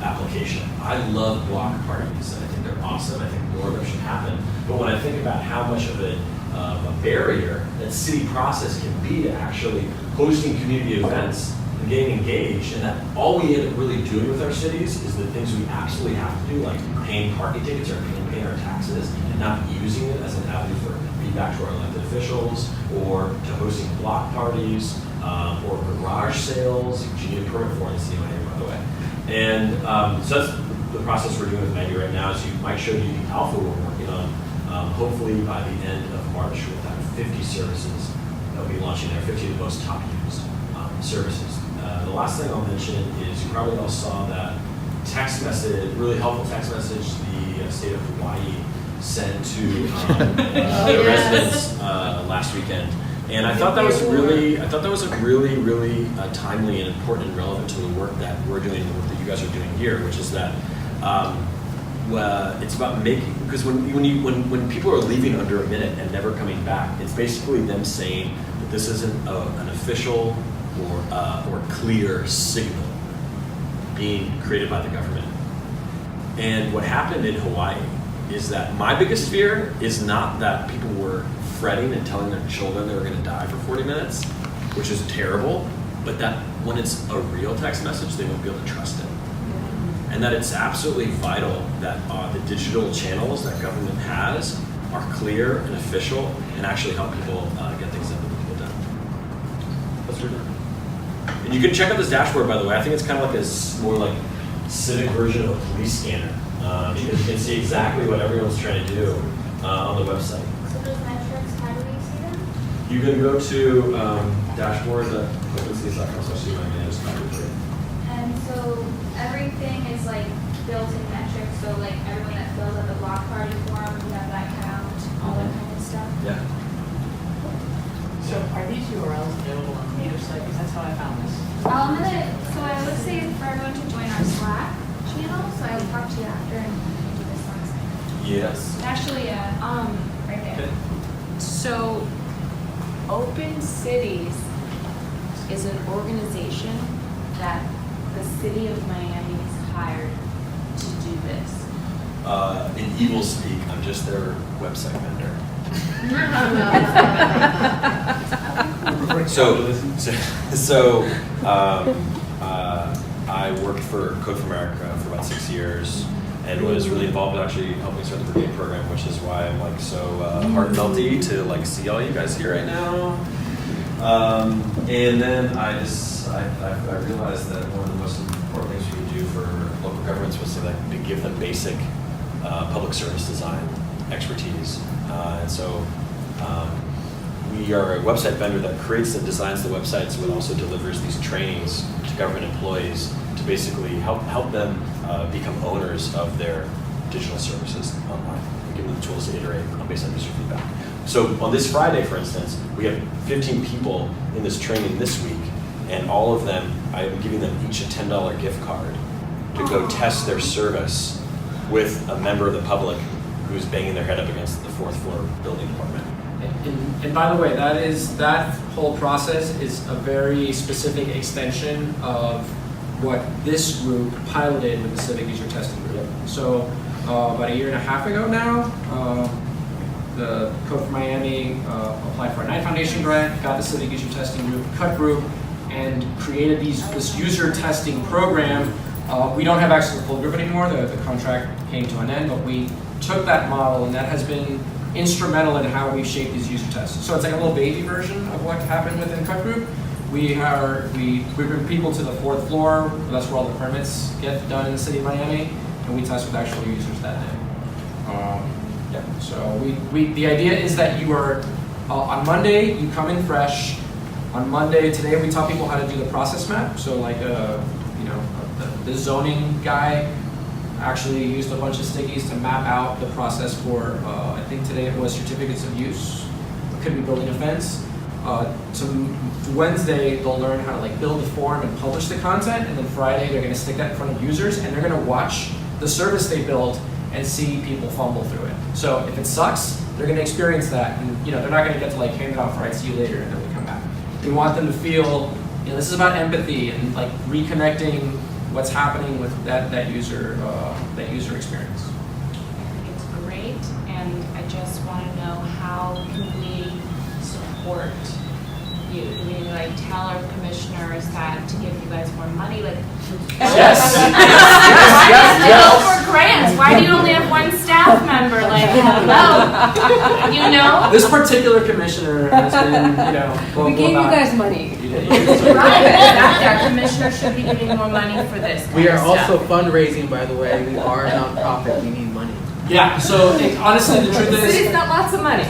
application. I love block parties, and I think they're awesome. I think more of them should happen. But when I think about how much of a barrier that city process can be to actually hosting community events and getting engaged, and that all we end up really doing with our cities is the things we absolutely have to do, like paying parking tickets or paying our taxes, and not using it as an avenue for feedback to our elected officials, or to hosting block parties, or garage sales, which you need a permit for in the city of Miami, by the way. And so that's the process we're doing with Maggie right now. As you might show you the alpha we're working on, hopefully by the end of March, we'll have 50 services that will be launching there, 50 of the most top used services. The last thing I'll mention is you probably all saw that text message, really helpful text message the state of Hawaii sent to the residents last weekend. And I thought that was really, really timely and important and relevant to the work that we're doing, the work that you guys are doing here, which is that it's about making, because when people are leaving under a minute and never coming back, it's basically them saying that this isn't an official or clear signal being created by the government. And what happened in Hawaii is that my biggest fear is not that people were fretting and telling their children they were going to die for 40 minutes, which is terrible, but that when it's a real text message, they won't be able to trust it. And that it's absolutely vital that the digital channels that government has are clear and official and actually help people get things that need to get done. That's really good. And you can check out this dashboard, by the way. I think it's kind of like a more like civic version of a police scanner, because you can see exactly what everyone's trying to do on the website. So those metrics, how do we see them? You can go to dashboard.openseas.com/CMI. And so everything is like built-in metrics, so like everyone that fills out the block party form, we have that count, all that kind of stuff. Yeah. So are these URLs available on the native site? Because that's how I found this. So I would say for everyone to join our Slack channel, so I will talk to you after and do this Slack site. Yes. Actually, right there. So, Open Cities is an organization that the city of Miami has hired to do this. In evil speak, I'm just their website vendor. I worked for Code for America for about 6 years and was really involved with actually helping start the Brigade program, which is why I'm like so heartfelty to like see all you guys here right now. And then I realized that one of the most important things we could do for local governments was to give them basic public service design expertise. And so we are a website vendor that creates and designs the websites, but also delivers these trainings to government employees to basically help them become owners of their digital services online. We give them the tools to iterate based on user feedback. So on this Friday, for instance, we have 15 people in this training this week, and all of them, I'm giving them each a $10 gift card to go test their service with a member of the public who's banging their head up against the 4th floor building department. And by the way, that whole process is a very specific extension of what this group piloted with the civic user testing group. So about a year and a half ago now, the Code for Miami applied for a Knight Foundation grant, got the civic user testing group, cut group, and created this user testing program. We don't have access to the full group anymore. The contract came to an end, but we took that model, and that has been instrumental in how we shape these user tests. So it's like a little baby version of what happened within Cut Group. We bring people to the 4th floor. That's where all the permits get done in the city of Miami, and we test with actual users that day. Yeah. So the idea is that you are on Monday you come in fresh. On Monday today we taught people how to do the process map. So like the zoning guy actually used a bunch of stickies to map out the process for, I think today it was certificates of use. It could be building a fence. To Wednesday, they'll learn how to like build the form and publish the content, and then Friday they're going to stick that in front of users, and they're going to watch the service they built and see people fumble through it. So if it sucks, they're going to experience that, and they're not going to get to like hand it off, right, see you later, and then we come back. We want them to feel, this is about empathy and like reconnecting what's happening with that user experience. I think it's great, and I just want to know how can we support you? Do we need to like tell our commissioners that to give you guys more money? Like, Yes. Yes. For grants. Why do you only have one staff member? Like, hello. This particular commissioner has been, vocal We gave you about- guys money. Right, exactly. Our commissioner should be getting more money for this. We are kind of also stuff. fundraising, by the way. We are a nonprofit. We need money. Yeah. So honestly, the truth The city's is, got lots of money.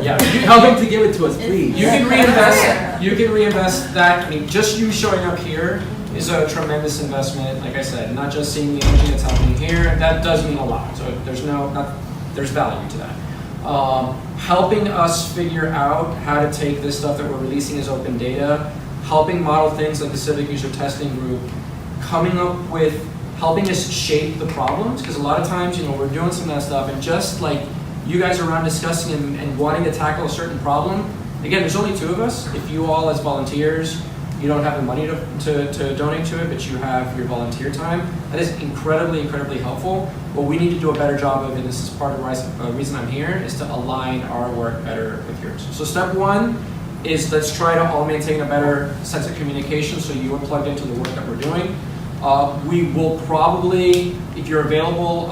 yeah. Tell them to give it to us, please. You can reinvest. You can reinvest that. I mean, just you showing up here is a tremendous investment. Like I said, not just seeing the energy that's happening here. That does mean a lot. So there's there's value to that. Helping us figure out how to take this stuff that we're releasing as open data, helping model things like the civic user testing group, coming up with helping us shape the problems, because a lot of times, we're doing some of that stuff, and just like you guys are around discussing and wanting to tackle a certain problem. Again, there's only 2 of us. If you all as volunteers, you don't have the money to donate to it, but you have your volunteer time, that is incredibly, incredibly helpful. What we need to do a better job of, and this is part of the reason I'm here, is to align our work better with yours. So step 1 is let's try to all maintain a better sense of communication so you are plugged into the work that we're doing. We will probably, if you're available,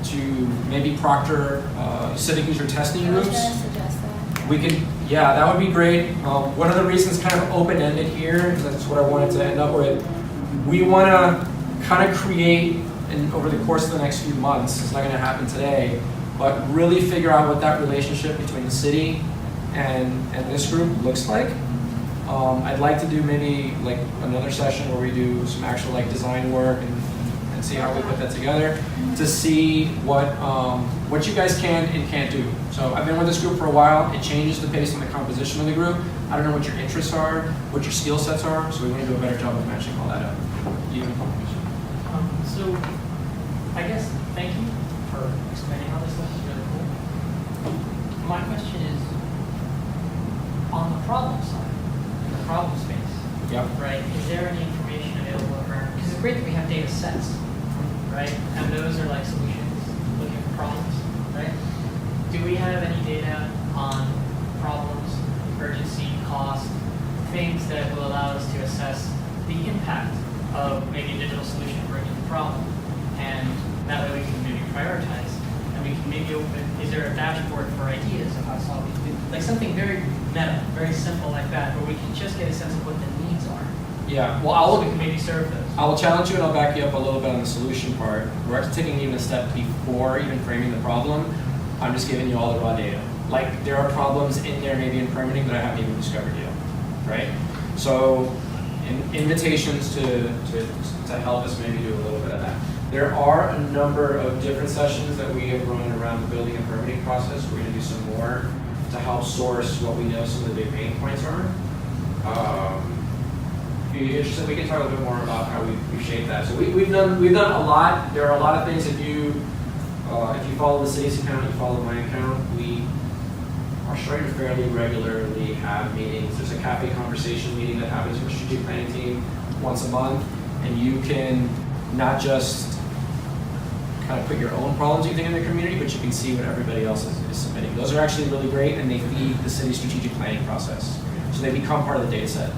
to maybe proctor civic user testing groups. We could, yeah, that would be great. One of the reasons kind of open-ended here, because that's what I wanted to end up with, we want to kind of create, and over the course of the next few months, it's not going to happen today, but really figure out what that relationship between the city and this group looks like. I'd like to do maybe like another session where we do some actual like design work and see how we put that together to see what you guys can and can't do. So I've been with this group for a while. It changes the pace and the composition of the group. I don't know what your interests are, what your skill sets are, so we want to do a better job of matching all that up. So, I guess, thank you for explaining all this stuff. It's really cool. My question is, on the problem side, in the problem space, right, is there any information available around, because it's great that we have data sets, right, and those are like solutions, looking for problems, right? Do we have any data on problems, urgency, cost, things that will allow us to assess the impact of maybe a digital solution bringing the problem, and that way we can maybe prioritize, and we can maybe open, is there a dashboard for ideas of how solving, like something very meta, very simple like that, where we can just get a sense of what the needs are. Yeah, well, So we can maybe serve those. I will challenge you and I'll back you up a little bit on the solution part. We're actually taking even a step before even framing the problem. I'm just giving you all the raw data. Like, there are problems in there maybe in permitting that I haven't even discovered yet, right? So, invitations to help us maybe do a little bit of that. There are a number of different sessions that we have run around the building and permitting process. We're going to do some more to to help source what we know some of the big pain points are. If you're interested, we can talk a little bit more about how we've shaped that. So we've done a lot. There are a lot of things. If you follow the city's account, you follow my account, we are starting to fairly regularly have meetings. There's a cafe conversation meeting that happens with the strategic planning team once a month, and you can not just kind of put your own problems you think in the community, but you can see what everybody else is submitting. Those are actually really great, and they feed the city's strategic planning process. So they become part of the data set.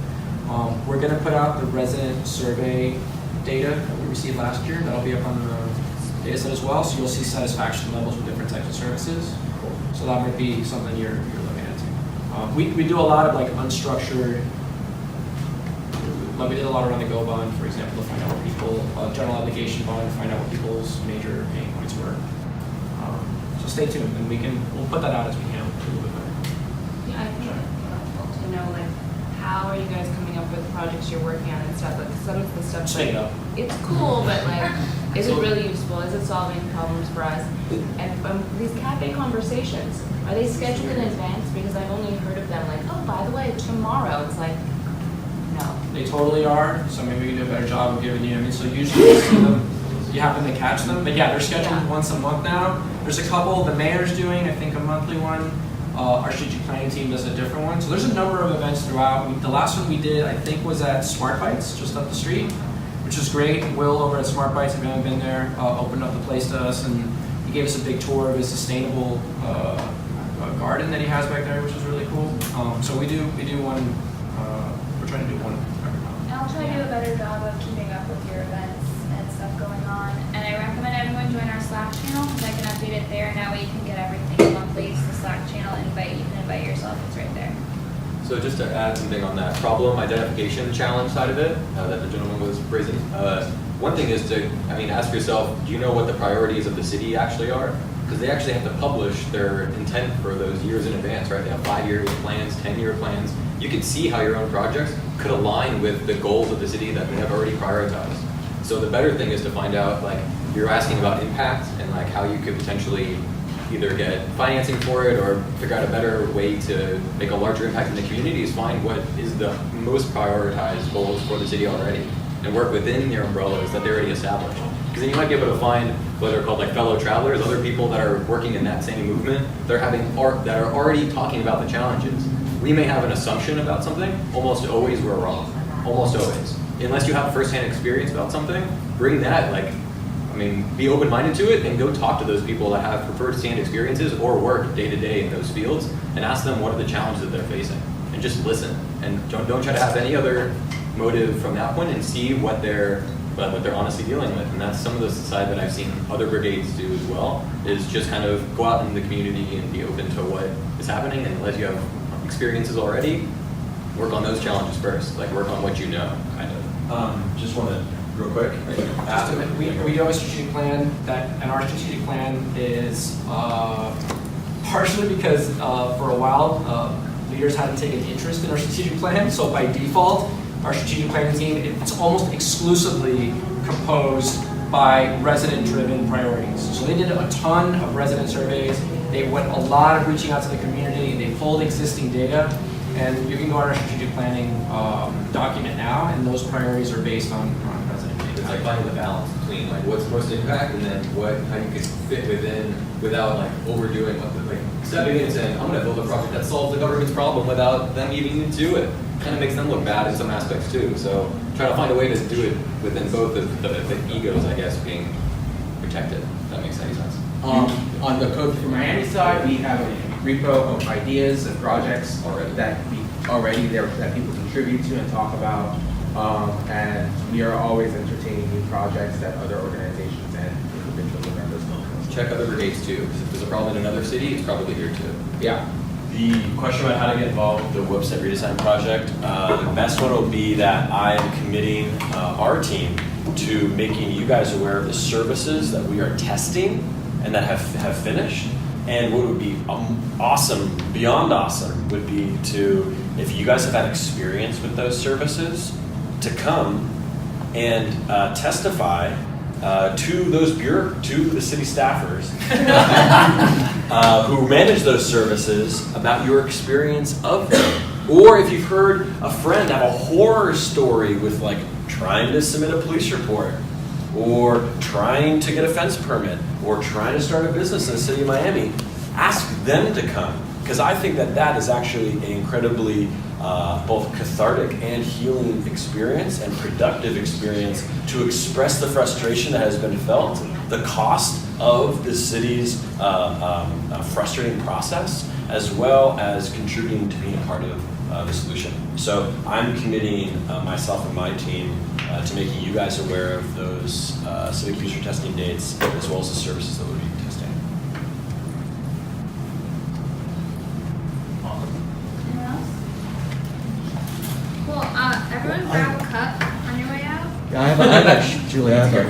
We're going to put out the resident survey data that we received last year. That'll be up on the data set as well, so you'll see satisfaction levels with different types of services. So that might be something you're looking at too. We do a lot of like unstructured, like we did a lot around the Go bond, for example, to find out what people, general obligation bond, to find out what people's major pain points were. So stay tuned, and we'll put that out as we can a little bit better. Yeah, I think it's helpful to know, like, how are you guys coming up with projects you're working on and stuff? Like, some of the stuff, Say it up. it's cool, but like, is it really useful? Is it solving problems for us? And these cafe conversations, are they scheduled in advance? Because I've only heard of them like, oh, by the way, tomorrow. It's like, no. They totally are, so maybe we can do a better job of giving you, I mean, so usually you see them, you happen to catch them, but yeah, they're scheduled once a month now. There's a couple, the mayor's doing, I think, a monthly one. Our strategic planning team does a different one. So there's a number of events throughout. The last one we did, I think, was at Smart Bites, just up the street, which is great. Will over at Smart Bites, if you haven't been there, opened up the place to us, and he gave us a big tour of his sustainable garden that he has back there, which is really cool. So we do one, we're trying to do one every month. And I'll try to do a better job of keeping up with your events and stuff going on. And I recommend everyone join our Slack channel, because I can update it there. Now you can get everything in one place, the Slack channel, you can invite yourself, it's right there. So just to add something on that problem identification challenge side of it that the gentleman was raising, one thing is to, ask yourself, do you know what the priorities of the city actually are? Because they actually have to publish their intent for those years in advance, right? They have 5-year plans, 10-year plans. You can see how your own projects could align with the goals of the city that they have already prioritized. So the better thing is to find out, like, you're asking about impact and like how you could potentially either get financing for it or figure out a better way to make a larger impact in the community, is find what is the most prioritized goals for the city already and work within your umbrellas that they already established. Because then you might be able to find what are called like fellow travelers, other people that are working in that same movement, that are already talking about the challenges. We may have an assumption about something, almost always we're wrong, almost always. Unless you have firsthand experience about something, bring that, be open-minded to it and go talk to those people that have firsthand experiences or work day-to-day in those fields and ask them what are the challenges that they're facing. And just listen. And don't try to have any other motive from that point, and see what they're honestly dealing with. And that's some of the side that I've seen other brigades do as well, is just kind of go out in the community and be open to what is happening, and unless you have experiences already, work on those challenges first. Like, work on what you know, kind of. Just want to, real quick. We do have a strategic plan, and our strategic plan is partially because for a while leaders hadn't taken interest in our strategic plan, so by default our strategic planning team, it's almost exclusively composed by resident-driven priorities. So they did a ton of resident surveys, they went a lot of reaching out to the community, they pulled existing data, and you can go on our strategic planning document now, and those priorities are based on resident data. It's like finding the balance between like what's most impact and then how you can fit within without like overdoing stepping in and saying, I'm going to build a project that solves the government's problem without them even do it. Kind of makes them look bad in some aspects too. So try to find a way to do it within both the egos, I guess, being protected. If that makes any sense. On the Code for Miami side, we have a repo of ideas and projects that people contribute to and talk about, and we are always entertaining new projects that other organizations and individual members know. Check other brigades too, because if there's a problem in another city, it's probably here too. Yeah. The question about how to get involved with the website redesign project, the best one will be that I am committing our team to making you guys aware of the services that we are testing and that have finished. And what would be awesome, beyond awesome, would be to, if you guys have had experience with those services, to come and testify to the city staffers who manage those services about your experience of them. Or if you've heard a friend have a horror story with like trying to submit a police report, or trying to get a fence permit, or trying to start a business in the city of Miami, ask them to come. Because I think that that is actually an incredibly both cathartic and healing experience and productive experience to express the frustration that has been felt, the cost of the city's frustrating process, as well as contributing to being a part of the solution. So I'm committing myself and my team to making you guys aware of those civic user testing dates, as well as the services that we'll be testing. Anyone else? Cool. Everyone grab a cup on your way out. Yeah, I have actually, Julie, I have a,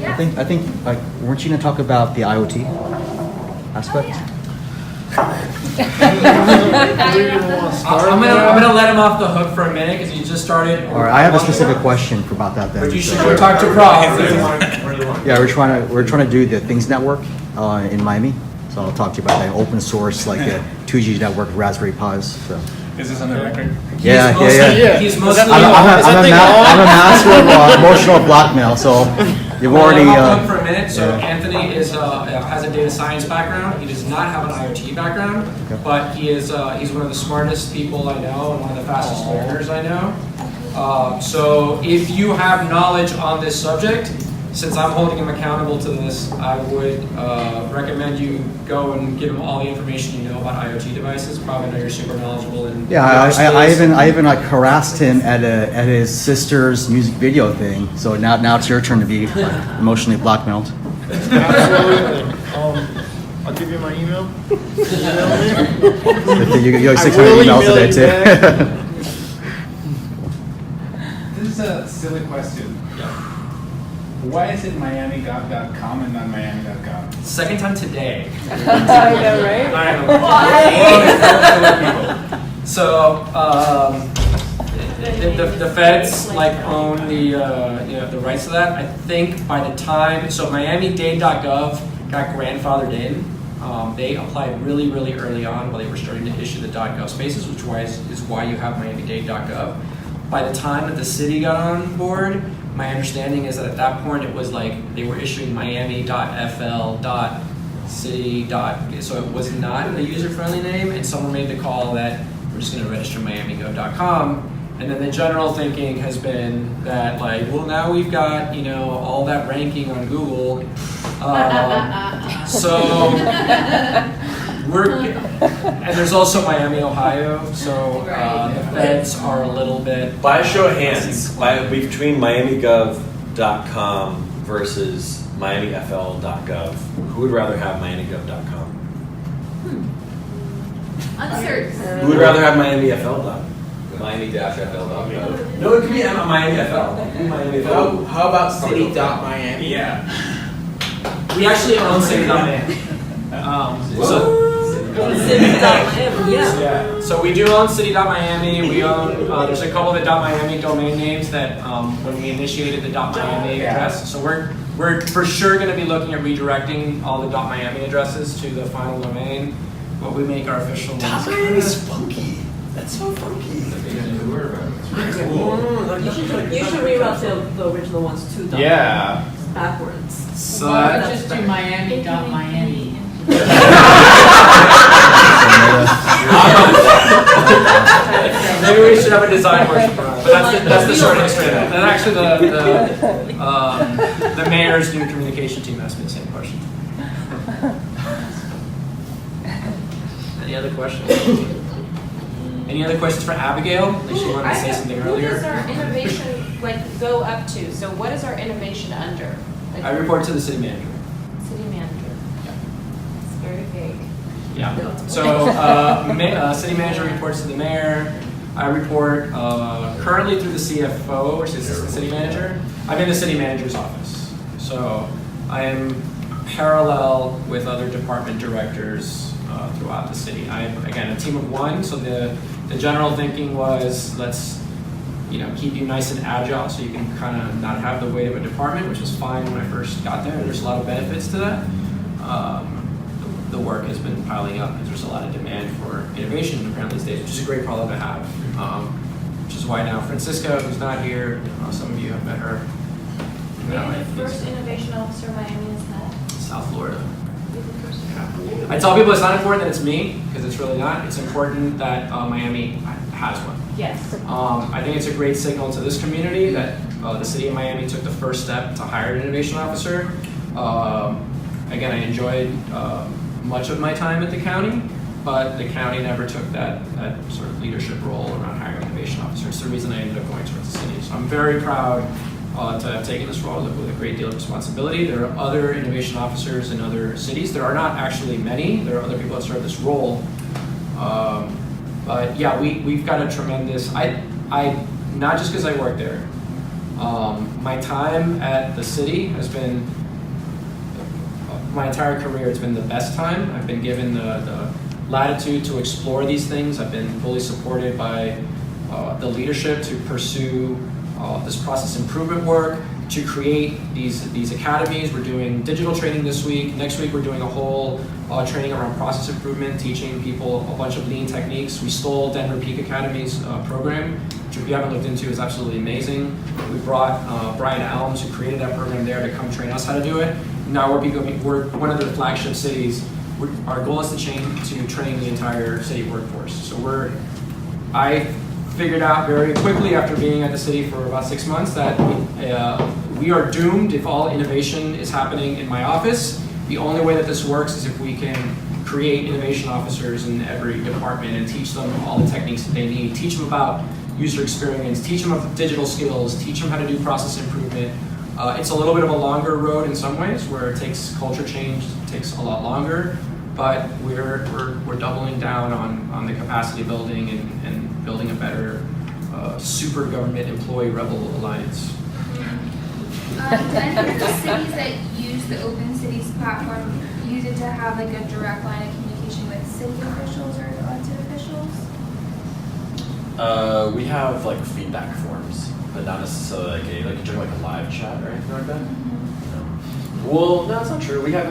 Yeah. I think, like, weren't you gonna talk about the IoT aspect? Oh, yeah. I'm gonna let him off the hook for a minute because he just started. All right, I have a specific question about that then. But you should So- go talk to Prof. Yeah, we're trying to do the Things Network in Miami. So I'll talk to you about that open source, like the 2G network, Raspberry Pis. So. Is this on the record? Yeah. He's mostly. I'm a master of emotional blackmail, so you've already. I'm off the hook for a minute. So yeah. Anthony has a data science background. He does not have an IoT background, but he's one of the smartest people I know and one of the fastest learners I know. So if you have knowledge on this subject, since I'm holding him accountable to this, I would recommend you go and give him all the information you know about IoT devices. Probably know you're super knowledgeable in. Yeah, I even like harassed him at his sister's music video thing. So now it's your turn to be like, emotionally blackmailed. Absolutely. I'll give you my email. You have 600 emails a day too. This is a silly question. Why is it miamigov.com and not miami.gov? Second time today. I know, right? So the feds like own the rights to that. I think by the time Miami-Dade.gov got grandfathered in, they applied really early on while they were starting to issue the .gov spaces, which is why you have Miami-Dade.gov. By the time that the city got on board, my understanding is that at that point it was like they were issuing Miami.fl. City. So it was not a user-friendly name, and someone made the call that we're just going to register miamigov.com. And then the general thinking has been that like, well, now we've got all that ranking on Google, so and there's also Miami, Ohio. So the feds are a little bit. By a show of hands, between miamigov.com versus miamifl.gov, who would rather have miamigov.com? Who would rather have miamifl.gov? Miami-FL.gov. No, it could be miamifl. How about city.miami? Yeah. We actually own city.miami. So we do own city.miami. We own, there's a couple of the .miami domain names that when we initiated the .miami address. So we're for sure going to be looking at redirecting all the .miami addresses to the final domain. But we make our official ones. Miami's funky. That's so funky. You should reroute the original ones to backwards. So Just do Miami.Miami. maybe we should have a design workshop around it. But that's the short history of that. And actually the mayor's new communication team asked me the same question. Any other questions? Any other questions for Abigail? Like she wanted to say something Who earlier. does our innovation go up to? So what is our innovation under? I report to the city manager. City manager. It's very vague. Yeah. So city manager reports to the mayor. I report currently through the CFO, which is the city manager. I'm in the city manager's office. So I am parallel with other department directors throughout the city. I am, again, a team of one. So the general thinking was let's keep you nice and agile so you can kind of not have the weight of a department, which was fine when I first got there. There's a lot of benefits to that. The work has been piling up because there's a lot of demand for innovation apparently these days, which is a great problem to have. Which is why now Francisca, who's not here, some of you have met her. Maybe the first innovation officer Miami has had. South Florida. Yeah. I tell people it's not important that it's me, because it's really not. It's important that Miami has one. Yes. I think it's a great signal to this community that the city of Miami took the first step to hire an innovation officer. Again, I enjoyed much of my time at the county, but the county never took that sort of leadership role around hiring an innovation officer. It's the reason I ended up going towards the city. So I'm very proud to have taken this role with a great deal of responsibility. There are other innovation officers in other cities. There are not actually many. There are other people that serve this role. But yeah, we've got a tremendous, I not just because I work there, my time at the city has been, my entire career, it's been the best time. I've been given the latitude to explore these things. I've been fully supported by the leadership to pursue this process improvement work, to create these academies. We're doing digital training this week. Next week we're doing a whole training around process improvement, teaching people a bunch of lean techniques. We stole Denver Peak Academy's program, which if you haven't looked into is absolutely amazing. We brought Brian Elms, who created that program there, to come train us how to do it. Now we're one of the flagship cities. Our goal is to train the entire city workforce. So I figured out very quickly after being at the city for about 6 months that we are doomed if all innovation is happening in my office. The only way that this works is if we can create innovation officers in every department and teach them all the techniques that they need, teach them about user experience, teach them about digital skills, teach them how to do process improvement. It's a little bit of a longer road in some ways, where it takes culture change, takes a lot longer, but we're doubling down on the capacity building and building a better super government employee rebel alliance. Do any of the cities that use the Open Cities platform use it to have like a direct line of communication with city officials or elected officials? We have like feedback forms, but not necessarily like during like a live chat or anything like that. No. Well, no, that's not true. We have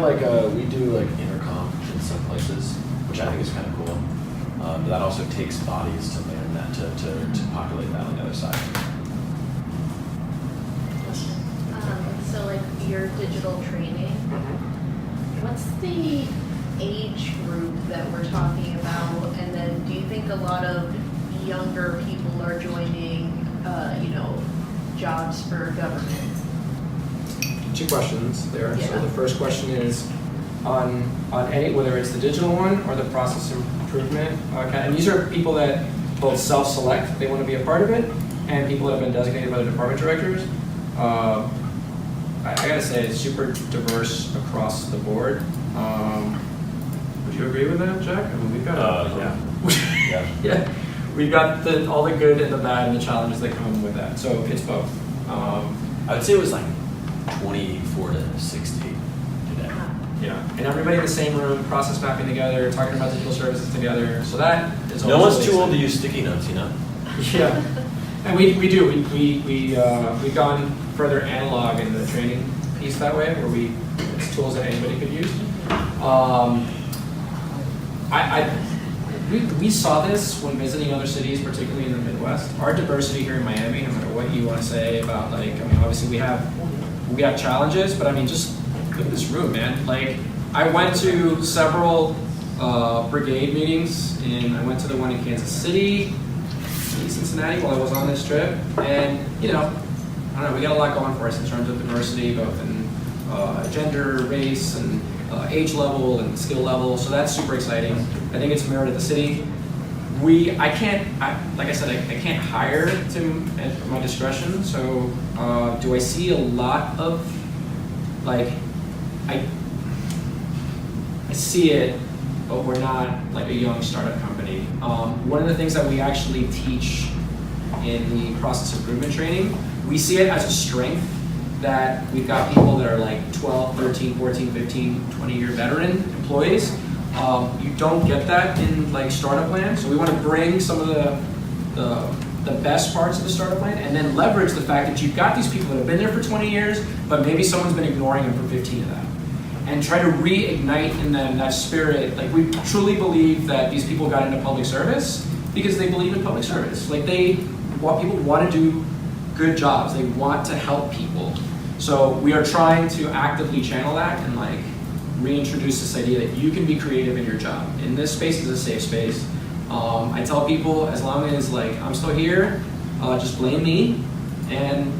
we do like intercom in some places, which I think is kind of cool. But that also takes bodies to man that to populate that on the other side. So like your digital training, what's the age group that we're talking about? And then do you think a lot of younger people are joining, jobs for government? 2 questions there. Yeah. So the first question is on any, whether it's the digital one or the process improvement. And these are people that both self-select, they want to be a part of it, and people that have been designated by the department directors. I gotta say, it's super diverse across the board. Would you agree with that, Jack? I mean, we've got yeah, we've got all the good and the bad and the challenges that come with that. So it's both. I would say it was like 24 to 60 today. Yeah, and everybody in the same room, process mapping together, talking about digital services together. So that is. No one's too old to use sticky notes, Yeah, and we do. We've gone further analog in the training piece that way, where it's tools that anybody could use. We saw this when visiting other cities, particularly in the Midwest. Our diversity here in Miami, no matter what you want to say about obviously we have challenges, but I mean, just look at this room, man. Like, I went to several brigade meetings, and I went to the one in Kansas City, Cincinnati, while I was on this trip, and I don't know, we got a lot going for us in terms of diversity, both in gender, race, and age level and skill level. So that's super exciting. I think it's merit of the city. Like I said, I can't hire at my discretion. So do I see a lot of I see it, but we're not like a young startup company. One of the things that we actually teach in the process improvement training, we see it as a strength that we've got people that are like 12, 13, 14, 15, 20-year veteran employees. You don't get that in like startup land. So we want to bring some of the the best parts of the startup plan and then leverage the fact that you've got these people that have been there for 20 years, but maybe someone's been ignoring them for 15 of them. And try to reignite in them that spirit. Like, we truly believe that these people got into public service because they believe in public service. Like, people want to do good jobs. They want to help people. So we are trying to actively channel that and like reintroduce this idea that you can be creative in your job. And this space is a safe space. I tell people, as long as like I'm still here, just blame me. And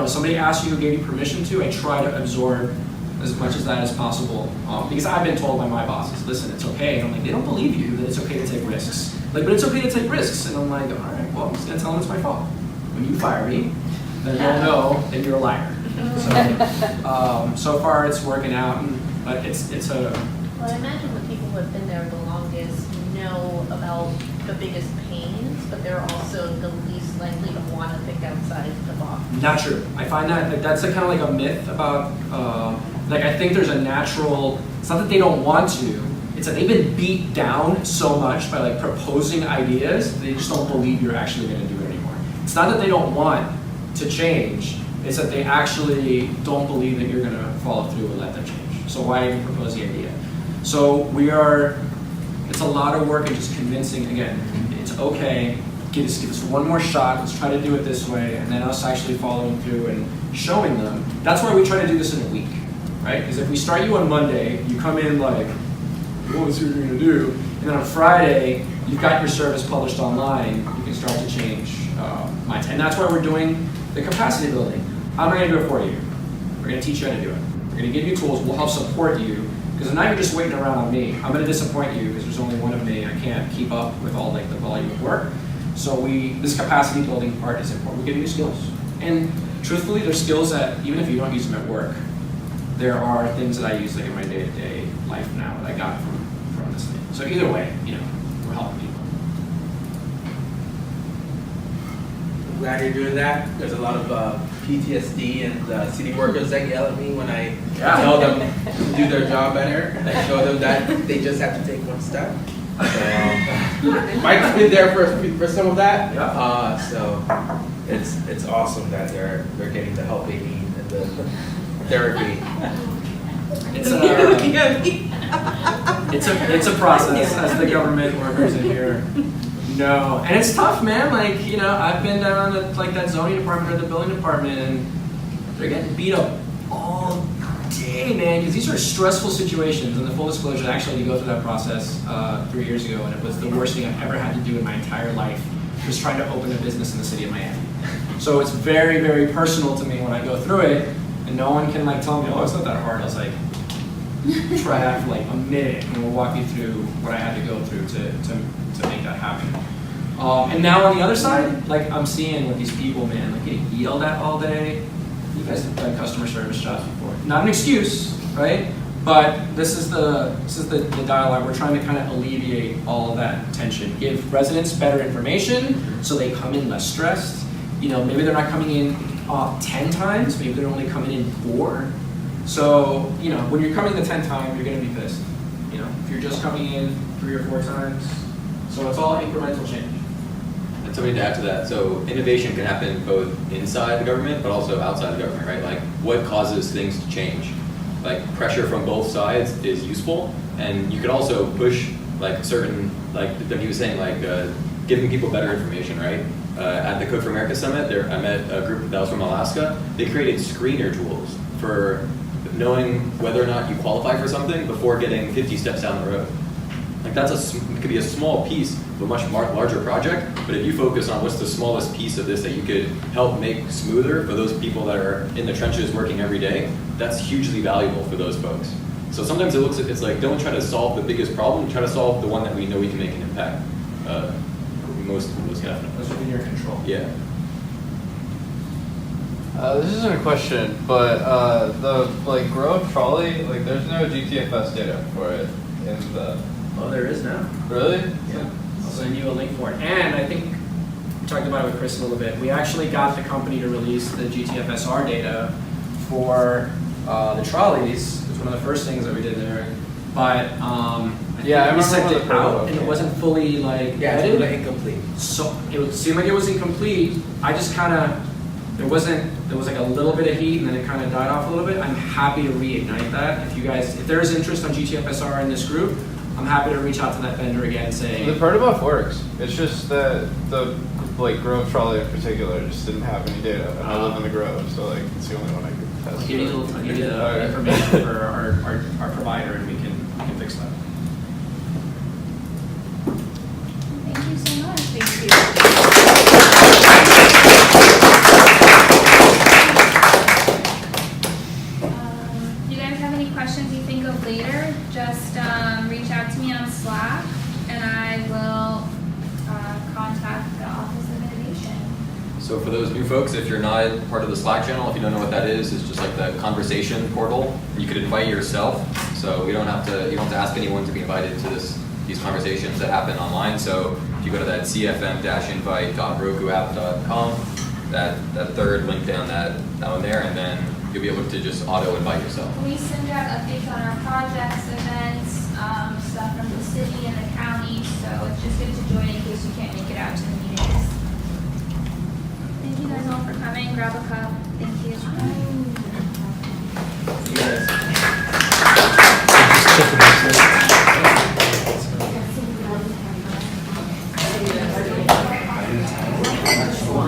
somebody asks you who gave you permission to, I try to absorb as much as that as possible. Because I've been told by my bosses, listen, it's okay. And I'm like, they don't believe you that it's okay to take risks. Like, but it's okay to take risks. And I'm like, all right, well, I'm just gonna tell them it's my fault. When you fire me, then they'll know that you're a liar. So far it's working out, but it's a. Well, I imagine the people who have been there the longest know about the biggest pains, but they're also the least likely to want to think outside the box. Not true. I find that that's kind of like a myth about, I think there's a natural, it's not that they don't want to, it's that they've been beat down so much by like proposing ideas, they just don't believe you're actually going to do it anymore. It's not that they don't want to change, it's that they actually don't believe that you're going to follow through and let them change. So why even propose the idea? So it's a lot of work in just convincing, again, it's okay, give us one more shot, let's try to do it this way, and then us actually following through and showing them. That's why we try to do this in a week, right? Because if we start you on Monday, you come in like, you want to see what you're going to do, and then on Friday, you've got your service published online, you can start to change mindset. And that's why we're doing the capacity building. I'm not going to do it for you. We're going to teach you how to do it. We're going to give you tools, we'll help support you, because now you're just waiting around on me. I'm going to disappoint you because there's only one of me. I can't keep up with all like the volume of work. So this capacity building part is important. We give you skills. And truthfully, there's skills that even if you don't use them at work, there are things that I use like in my day-to-day life now that I got from this thing. So either way, we're helping people. I'm glad you're doing that. There's a lot of PTSD and city workers that yell at me when I tell them to do their job better. I show them that they just have to take one step. Mike's been there for some of that. Yeah. So it's awesome that they're getting the help they need and the therapy. It's a process as the government workers in here. No, and it's tough, man. Like, I've been down at like that zoning department or the building department, and they're getting beat up all day, man, because these are stressful situations. And the full disclosure, I actually had to go through that process 3 years ago, and it was the worst thing I've ever had to do in my entire life, was trying to open a business in the city of Miami. So it's very, very personal to me when I go through it, and no one can like tell me, oh, it's not that hard. I was like, try that for like a minute, and we'll walk you through what I had to go through to make that happen. And now on the other side, like I'm seeing with these people, man, like getting yelled at all day. You guys have done customer service jobs before. Not an excuse, right? But this is the dialogue. We're trying to kind of alleviate all of that tension. Give residents better information so they come in less stressed. Maybe they're not coming in 10 times, maybe they're only coming in 4. So, when you're coming the 10th time, you're going to be pissed. If you're just coming in 3 or 4 times. So it's all incremental change. And something to add to that, so innovation can happen both inside the government, but also outside the government, right? Like, what causes things to change? Like, pressure from both sides is useful, and you could also push, like, certain, like he was saying, like, giving people better information, right? At the Code for America Summit, I met a group that was from Alaska. They created screener tools for knowing whether or not you qualify for something before getting 50 steps down the road. Like it could be a small piece of a much larger project, but if you focus on what's the smallest piece of this that you could help make smoother for those people that are in the trenches working every day, that's hugely valuable for those folks. So sometimes it's like, don't try to solve the biggest problem, try to solve the one that we know we can make an impact. Most definitely. Those within your control. Yeah. This isn't a question, but the Grow trolley, there's no GTFS data for it in the. Oh, there is now. Really? Yeah. I'll send you a link for it. And I think we talked about it with Chris a little bit. We actually got the company to release the GTFSR data for the trolleys. It was one of the first things that we did there. But I Yeah, I we remember sent when it the prototype out and it came. wasn't fully like Yeah, it's vetted. really incomplete. So it seemed like it was incomplete. I just kind of, there was like a little bit of heat and then it kind of died off a little bit. I'm happy to reignite that. If you guys, if there is interest on GTFSR in this group, I'm happy to reach out to that vendor again and say, The prototype works. It's just that the like Grove trolley in particular just didn't have any data, and I live in the Grove, so like it's the only one I could test. I'll give you the Okay. information for our provider and we can fix that. Thank you so much. Do you guys have any questions you think of later? Just reach out to me on Slack and I will contact the Office of Innovation. So for those new folks, if you're not part of the Slack channel, if you don't know what that is, it's just like the conversation portal. You could invite yourself, so you don't have to ask anyone to be invited to these conversations that happen online. So if you go to that cfm-invite.rokuapp.com, that third link down there, and then you'll be able to just auto-invite yourself. We send out updates on our projects, events, stuff from the city and the county, so it's just good to join in case you can't make it out to the meetings. Thank you guys all for coming. Grab a cup. Thank you.